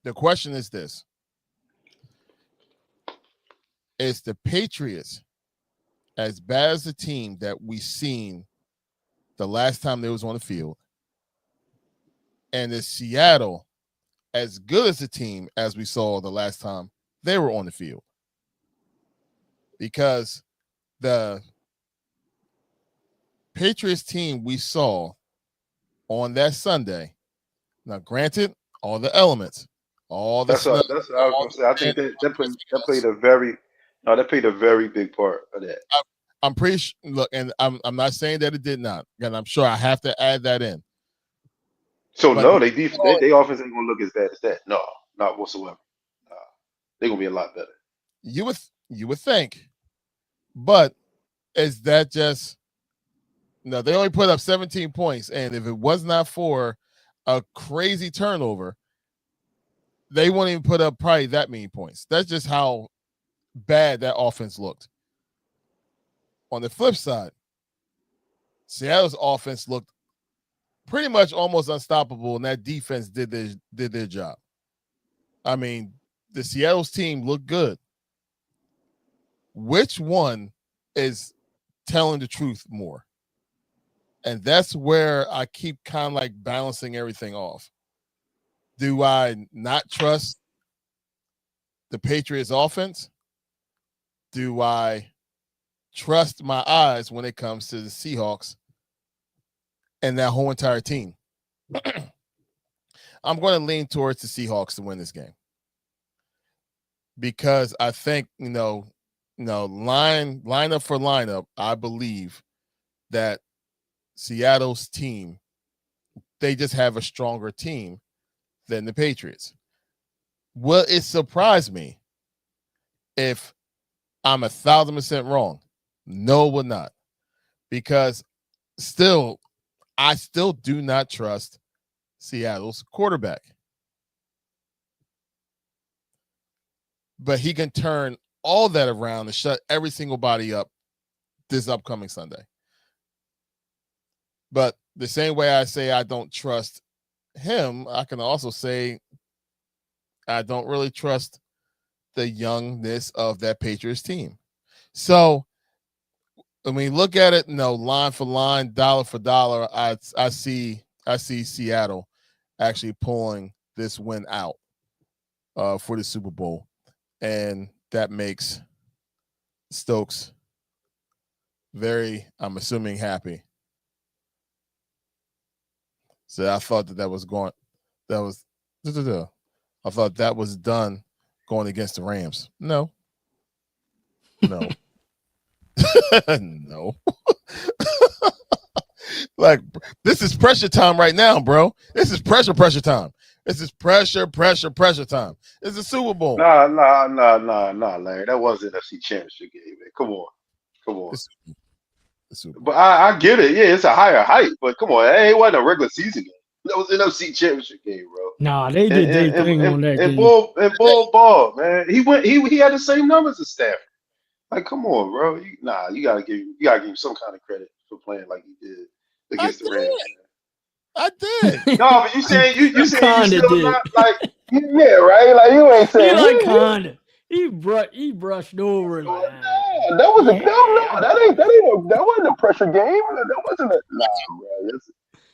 the question is this: is the Patriots as bad as the team that we seen the last time they was on the field, and is Seattle as good as the team as we saw the last time they were on the field? Because the Patriots team we saw on that Sunday, now granted, all the elements, all the That's what stuff, that's what I was gonna say. I think that played a very big part of that. I'm pretty sure. Look, and I'm not saying that it did not, and I'm sure I have to add that in. So But no, they offense ain't gonna look as bad as that. No, not whatsoever. They're gonna be a lot better. you would think, but is that just no? They only put up 17 points, and if it was not for a crazy turnover, they wouldn't even put up probably that many points. That's just how bad that offense looked. On the flip side, Seattle's offense looked pretty much almost unstoppable, and that defense did their job. I mean, the Seattle's team looked good. Which one is telling the truth more? And that's where I keep kind of like balancing everything off. Do I not trust the Patriots offense? Do I trust my eyes when it comes to the Seahawks and that whole entire team? I'm going to lean towards the Seahawks to win this game because I think, lineup for lineup, I believe that Seattle's team, they just have a stronger team than the Patriots. Will it surprise me if I'm 1,000% wrong? No, it will not, because I still do not trust Seattle's quarterback. But he can turn all that around and shut every single body up this upcoming Sunday. But the same way I say I don't trust him, I can also say I don't really trust the youngness of that Patriots team. So when we look at it, line for line, dollar for dollar, I see Seattle actually pulling this win out for the Super Bowl, and that makes Stokes very, I'm assuming, happy. So I thought I thought that was done going against the Rams. No. No. Like, this is pressure time right now, bro. This is pressure time. This is pressure time. It's a Super Bowl. Nah, Larry. That wasn't a NFC Championship game, man. Come on. The Super Bowl. But I get it. Yeah, it's a higher height, but come on, it wasn't a regular season game. That was an NFC Championship game, bro. Nah, they did their thing on that game. Bull ball, man. He had the same numbers as Stafford. Like, come on, bro. You gotta give him some kind of credit for playing like he did against the Rams. I did. No, but you saying you still did. not like, yeah, right? Like, you ain't saying he kinda. He brushed over like, that was that wasn't a pressure game. That wasn't a bro.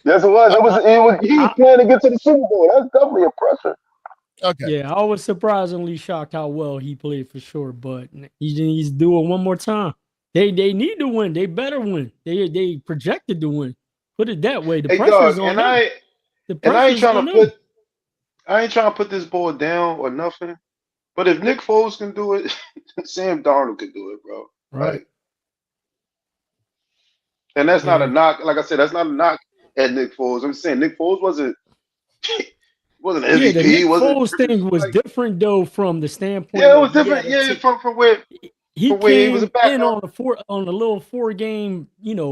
Yes, it was. He was playing to get to the Super Bowl. That's definitely a pressure. Okay. Yeah, I was surprisingly shocked how well he played for sure, but he needs to do it one more time. They need to win. They better win. They projected to win. Put it that way. The pressure's on them. The And pressure's on them. I ain't trying to put this boy down or nothing. But if Nick Foles can do it, Sam Darnold can do it, bro. Right. Like, and that's not a Yeah. knock. Like I said, that's not a knock at Nick Foles. I'm just saying Nick Foles wasn't wasn't an Yeah, the MVP. Nick He wasn't Foles thing was like, different though from the standpoint yeah, it was of he had different. to Yeah, take he from where he was a came in backup. on a little 4-game,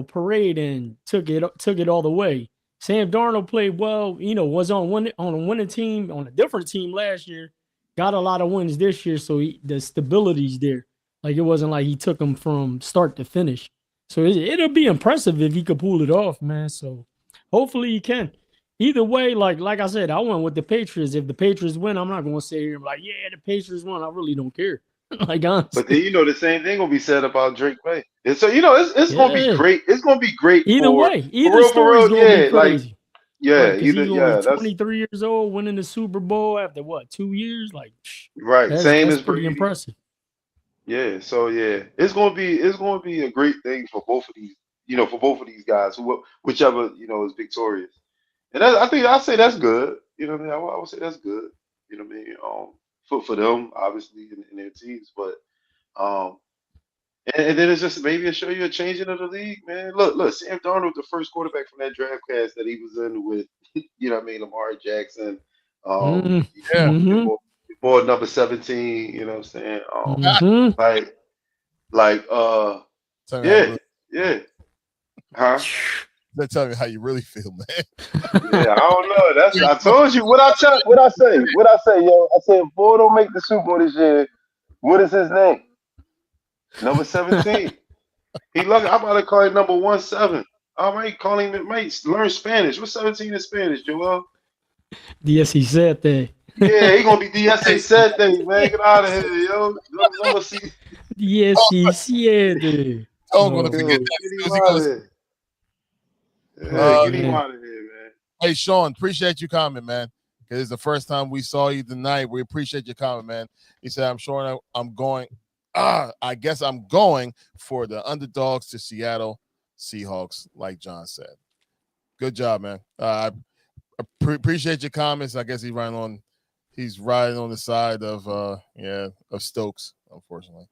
parade and took it all the way. Sam Darnold played well, was on a winning team on a different team last year, got a lot of wins this year, so the stability's there. Like it wasn't like he took him from start to finish. So it'll be impressive if he could pull it off, man. So hopefully he can. Either way, like I said, I went with the Patriots. If the Patriots win, I'm not gonna sit here and be like, yeah, the Patriots won. I really don't care. Like But honestly. then the same thing gonna be said about Drake May. And so it's gonna be Yeah. great. It's gonna be great Either way, either for story's real. gonna be Yeah, like crazy. yeah, Right, because either he's only that's 23 years old, winning the Super Bowl after what, 2 years? Like, right. Same that's as pretty Brady. impressive. Yeah, so yeah, it's gonna be a great thing for both of these, for both of these guys, whichever is victorious. And I think I say that's good. You know what I mean? I would say that's good. You know what I mean? For them, obviously, in their teams, but um, and then it's just maybe it show you a changing of the league, man. Look, Sam Darnold, the first quarterback from that draft class that he was in with, what I mean, Lamar Jackson, Yeah. Mm-hmm. your boy number 17. You know what I'm saying? Mm-hmm. Like, like, Tell me how you yeah, really, yeah, huh? tell me how you really feel, man. Yeah, I don't know. I told you what I say, yo. I said, if boy don't make the Super Bowl this year, what is his name? Number 17. He lucky. I'm about to call him number 17. I might call him. Might learn Spanish. What's 17 in Spanish, Joel? Yes, he said that. Yeah, he gonna be DSA said thing, man. Get out of here, yo. Number C. Yes, he said that. I'm gonna forget Yo, that. get As him soon as he out of goes, here. Oh, Yeah, get him man. out of here, man. hey Sean, appreciate you coming, man. Because it's the first time we saw you tonight. We appreciate you coming, man. He said, "I'm sure I'm going. I guess I'm going for the underdogs to Seattle Seahawks, like John said. Good job, man. I appreciate your comments. I guess he's riding on the side of of Stokes, unfortunately.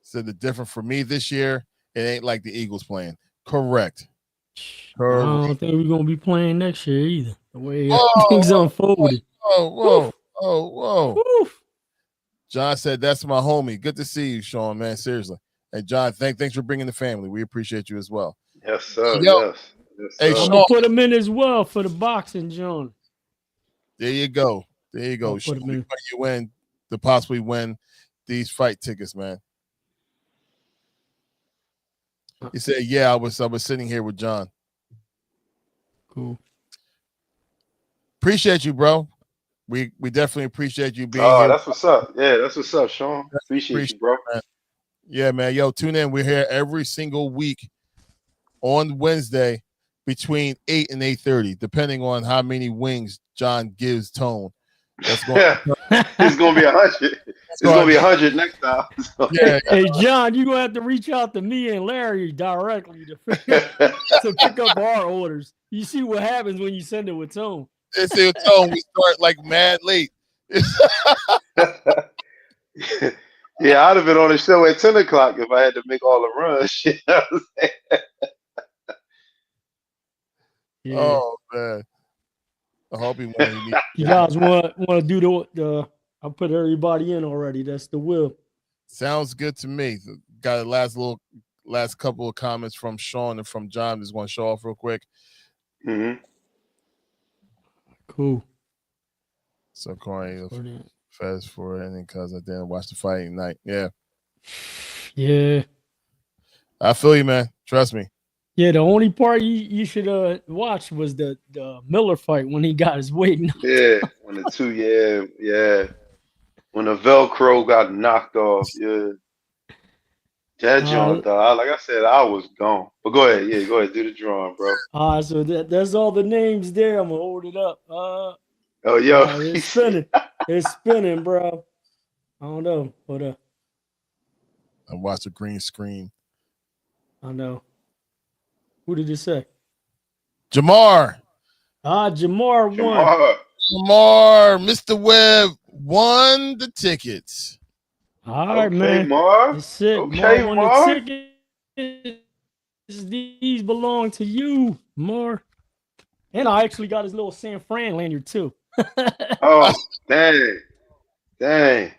Said the difference for me this year, it ain't like the Eagles playing. Correct. I don't think we're gonna be playing next year either. The way things Whoa, unfolded. whoa. Woof. John said, "That's my homie. Good to see you, Sean, man. Seriously." And John, thanks for bringing the family. We appreciate you as well. Yes, sir. Yo, Yes. hey, Sir. I'm Sean. gonna put him in as well for the boxing, John. There you go. I'll Sean, put him we in. put you in to possibly win these fight tickets, man. He said, "Yeah, I was sitting here with John. Cool. Appreciate you, bro. We definitely appreciate you being Oh, here. that's what's up. Yeah, that's what's up, Sean. Appreciate you, bro. it, man. Yeah, man. Yo, tune in. We're here every single week on Wednesday between 8 and 8:30, depending on how many wings John gives Tone. That's going. It's gonna be 100. It's gonna be 100 next time. So. Yeah. Hey, John, you're gonna have to reach out to me and Larry directly to pick up our orders. You see what happens when you send it with Tone. It's Tone. We start like mad late. Yeah, I'd have been on the show at 10 o'clock if I had to make all the runs. You know what I'm saying? Yeah. Oh man. I hope he won. You guys want to do the I put everybody in already. That's the will. Sounds good to me. Got a last couple of comments from Sean and from John. Just want to show off real quick. Mm-hmm. Cool. So Corey, fast forward ending because I didn't watch the fight night. Yeah. Yeah. I feel you, man. Trust me. Yeah, the only part you should watch was the Miller fight when he got his weight. Yeah, when the two, yeah. When the Velcro got knocked off, yeah. That joint, like I said, I was gone. But go ahead, do the drawing, bro. So that's all the names there. I'm gonna hold it up. Oh, yo, it's spinning. It's spinning, bro. I don't know. Hold up. I watched a green screen. I know. Who did it say? Jamar. Jamar won. Jamar. Mr. Webb won the tickets. All right, Okay, man. Mar. That's it. Okay, Mar won Mar. the tickets. These belong to you, Mar. And I actually got his little San Fran lanyard too. Oh, dang. Dang.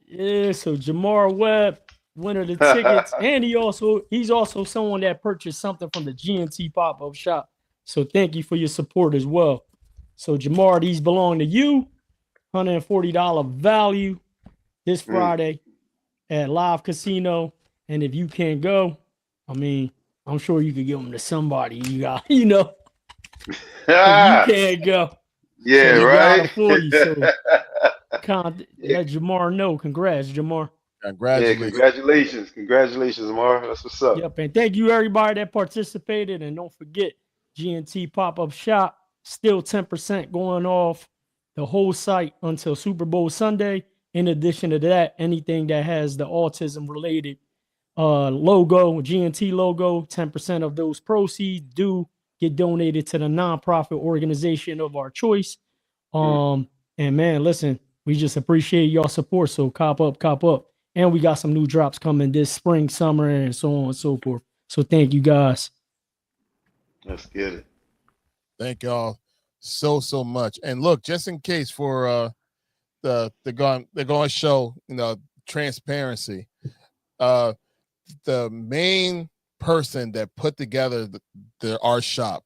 Yeah, so Jamar Webb, winner of the tickets. And he's also someone that purchased something from the GNT pop-up shop. So thank you for your support as well. So Jamar, these belong to you. $140 value this Friday at Live Casino. And if you can't go, I mean, I'm sure you could give them to somebody. You got, if you can't go. Yeah, so right. For you, so let Jamar know. Congrats, Jamar. Congratulations. Yeah, congratulations. Congratulations, Mar. That's what's up. Yep, and thank you everybody that participated. And don't forget, GNT pop-up shop, still 10% going off the whole site until Super Bowl Sunday. In addition to that, anything that has the autism related logo, GNT logo, 10% of those proceeds do get donated to the nonprofit organization of our choice. And man, listen, we just appreciate y'all support. So cop up. And we got some new drops coming this spring, summer, and so on and so forth. So thank you guys. Let's get it. Thank y'all so much. And look, just in case for they're going to show, transparency. The main person that put together our shop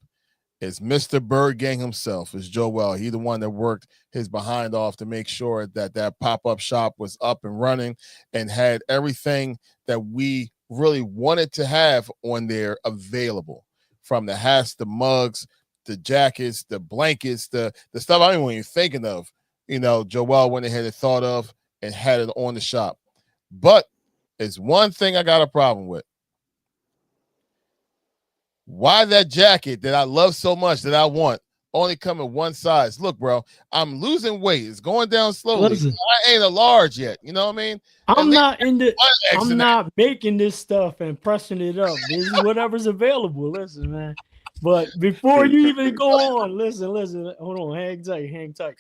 is Mr. Bird Gang himself, is Joel. He the one that worked his behind off to make sure that pop-up shop was up and running and had everything that we really wanted to have on there available, from the hats, the mugs, the jackets, the blankets, the stuff I don't even thinking of. Joel went ahead and thought of and had it on the shop. But it's one thing I got a problem with. Why that jacket that I love so much that I want only come in one size? Look, bro, I'm losing weight. It's going down slowly. Listen, I ain't a large yet. You know what I mean? I'm not making this stuff and pressing it up. This is whatever's available. Listen, man. But before you even go on, listen. Hold on, hang tight.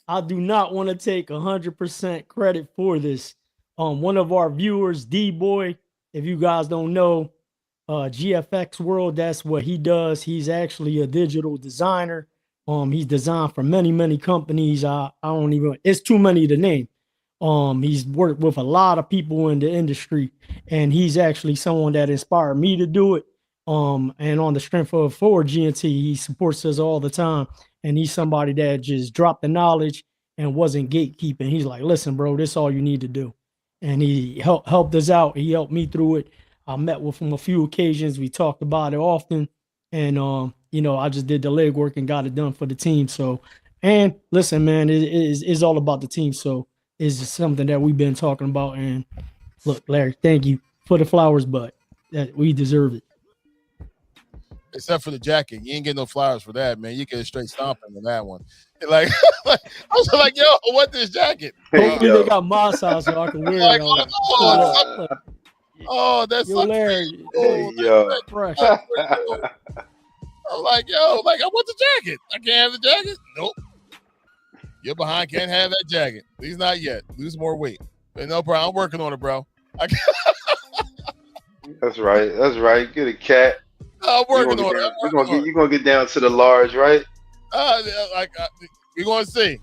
I do not want to take 100% credit for this. One of our viewers, D-Boy, if you guys don't know, GFX World, that's what he does. He's actually a digital designer. He's designed for many companies. I don't even, it's too many to name. He's worked with a lot of people in the industry, and he's actually someone that inspired me to do it. And on the strength of for GNT, he supports us all the time. And he's somebody that just dropped the knowledge and wasn't gatekeeping. He's like, listen, bro, this is all you need to do. And he helped us out. He helped me through it. I met with him a few occasions. We talked about it often. And, I just did the legwork and got it done for the team. So, and listen, man, it's all about the team. So it's just something that we've been talking about. And look, Larry, thank you for the flowers, but that we deserve it. Except for the jacket. You ain't getting no flowers for that, man. You get a straight stomping on that one. Like, I was like, yo, what this jacket? Hopefully they got my size so I can wear it. That's yo, Larry. That's fresh. I'm like, yo, I want the jacket. I can't have the jacket. Nope. You're behind. Can't have that jacket. At least not yet. Lose more weight. But no problem. I'm working on it, bro. That's right. Get a cat. I'm working on it. You're going to get down to the large, right? We're going to see.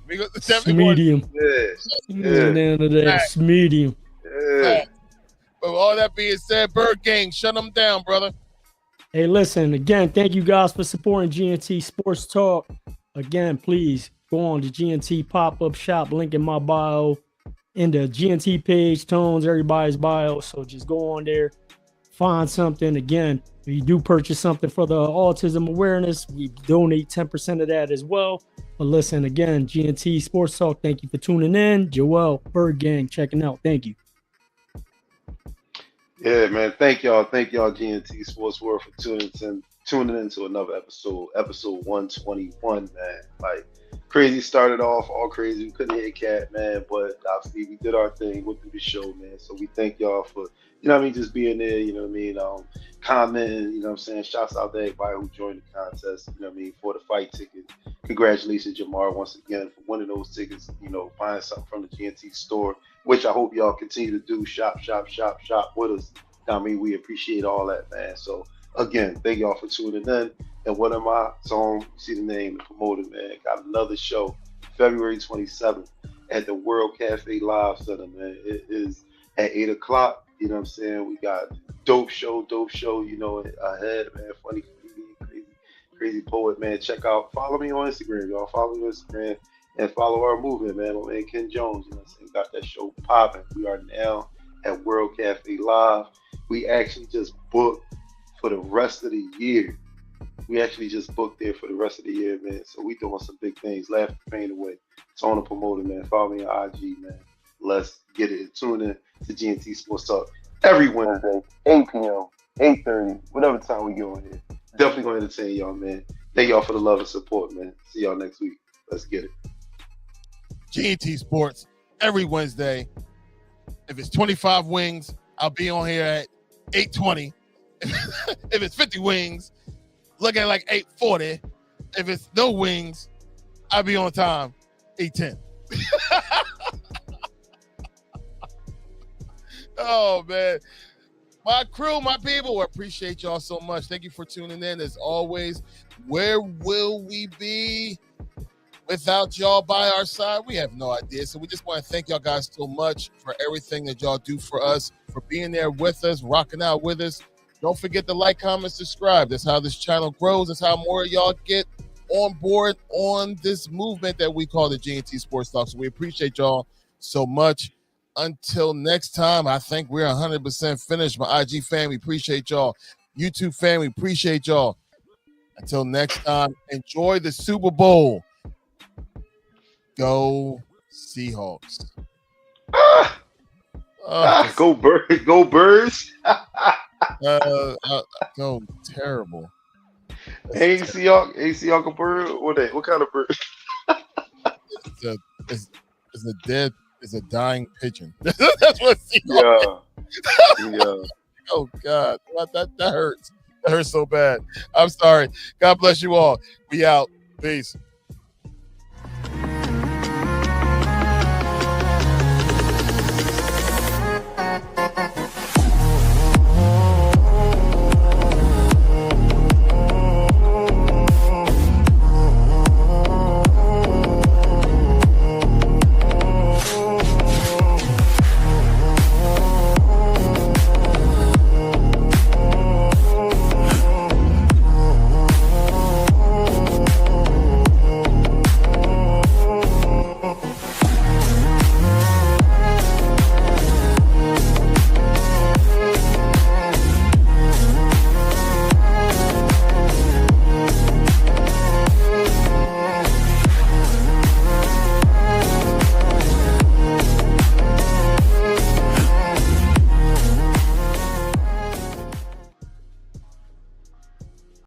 Medium. Yeah. Down to that medium. Yeah. But all that being said, Bird Gang, shut them down, brother. Hey, listen, again, thank you guys for supporting GNT Sports Talk. Again, please go on the GNT pop-up shop, link in my bio, in the GNT page, Tones, everybody's bio. So just go on there, find something. Again, if you do purchase something for the autism awareness, we donate 10% of that as well. But listen, again, GNT Sports Talk, thank you for tuning in. Joel, Bird Gang, checking out. Thank you. Yeah, man. Thank y'all, GNT Sports World, for tuning into another episode 121, man. Crazy started off all crazy. We couldn't hit Cat, man, but obviously we did our thing, went through the show, man. So we thank y'all for, just being there, commenting, you know what I'm saying? Shouts out to everybody who joined the contest, for the fight ticket. Congratulations, Jamar, once again, for winning those tickets, buying something from the GNT store, which I hope y'all continue to do. Shop, shop, shop, shop with us. We appreciate all that, man. So again, thank y'all for tuning in. And what am I? Song, you see the name, the promoter, man. Got another show, February 27th at the World Cafe Live Center, man. It is at 8 o'clock. You know what I'm saying? We got dope show, ahead, man. Funny comedian, crazy poet, man. Follow me on Instagram, y'all. Follow me on Instagram and follow our movement, man. My man Ken Jones, you know what I'm saying? Got that show popping. We are now at World Cafe Live. We actually just booked for the rest of the year. We actually just booked there for the rest of the year, man. So we doing some big things. Laugh the pain away. It's on the promoter, man. Follow me on IG, man. Let's get it. Tune in to GNT Sportstalk every Wednesday, 8 p.m., 8:30, whatever time we go in here. Definitely going to entertain y'all, man. Thank y'all for the love and support, man. See y'all next week. Let's get it. GNT Sports every Wednesday. If it's 25 wings, I'll be on here at 8:20. If it's 50 wings, look at like 8:40. If it's no wings, I'll be on time 8:10. Oh, man. My crew, my people, we appreciate y'all so much. Thank you for tuning in. As always, where will we be without y'all by our side? We have no idea. So we just want to thank y'all guys so much for everything that y'all do for us, for being there with us, rocking out with us. Don't forget to like, comment, subscribe. That's how this channel grows. That's how more of y'all get on board on this movement that we call the GNT Sportstalk. So we appreciate y'all so much. Until next time, I think we're 100% finished. My IG fam, we appreciate y'all. YouTube fam, we appreciate y'all. Until next time, enjoy the Super Bowl. Go Seahawks. Go Birds. Go Birds. Go terrible. Ain't Seahawk a bird? What kind of bird? It's a dying pigeon. That's what Seahawk. Yeah. Oh God, that hurts. That hurts so bad. I'm sorry. God bless you all. We out. Peace.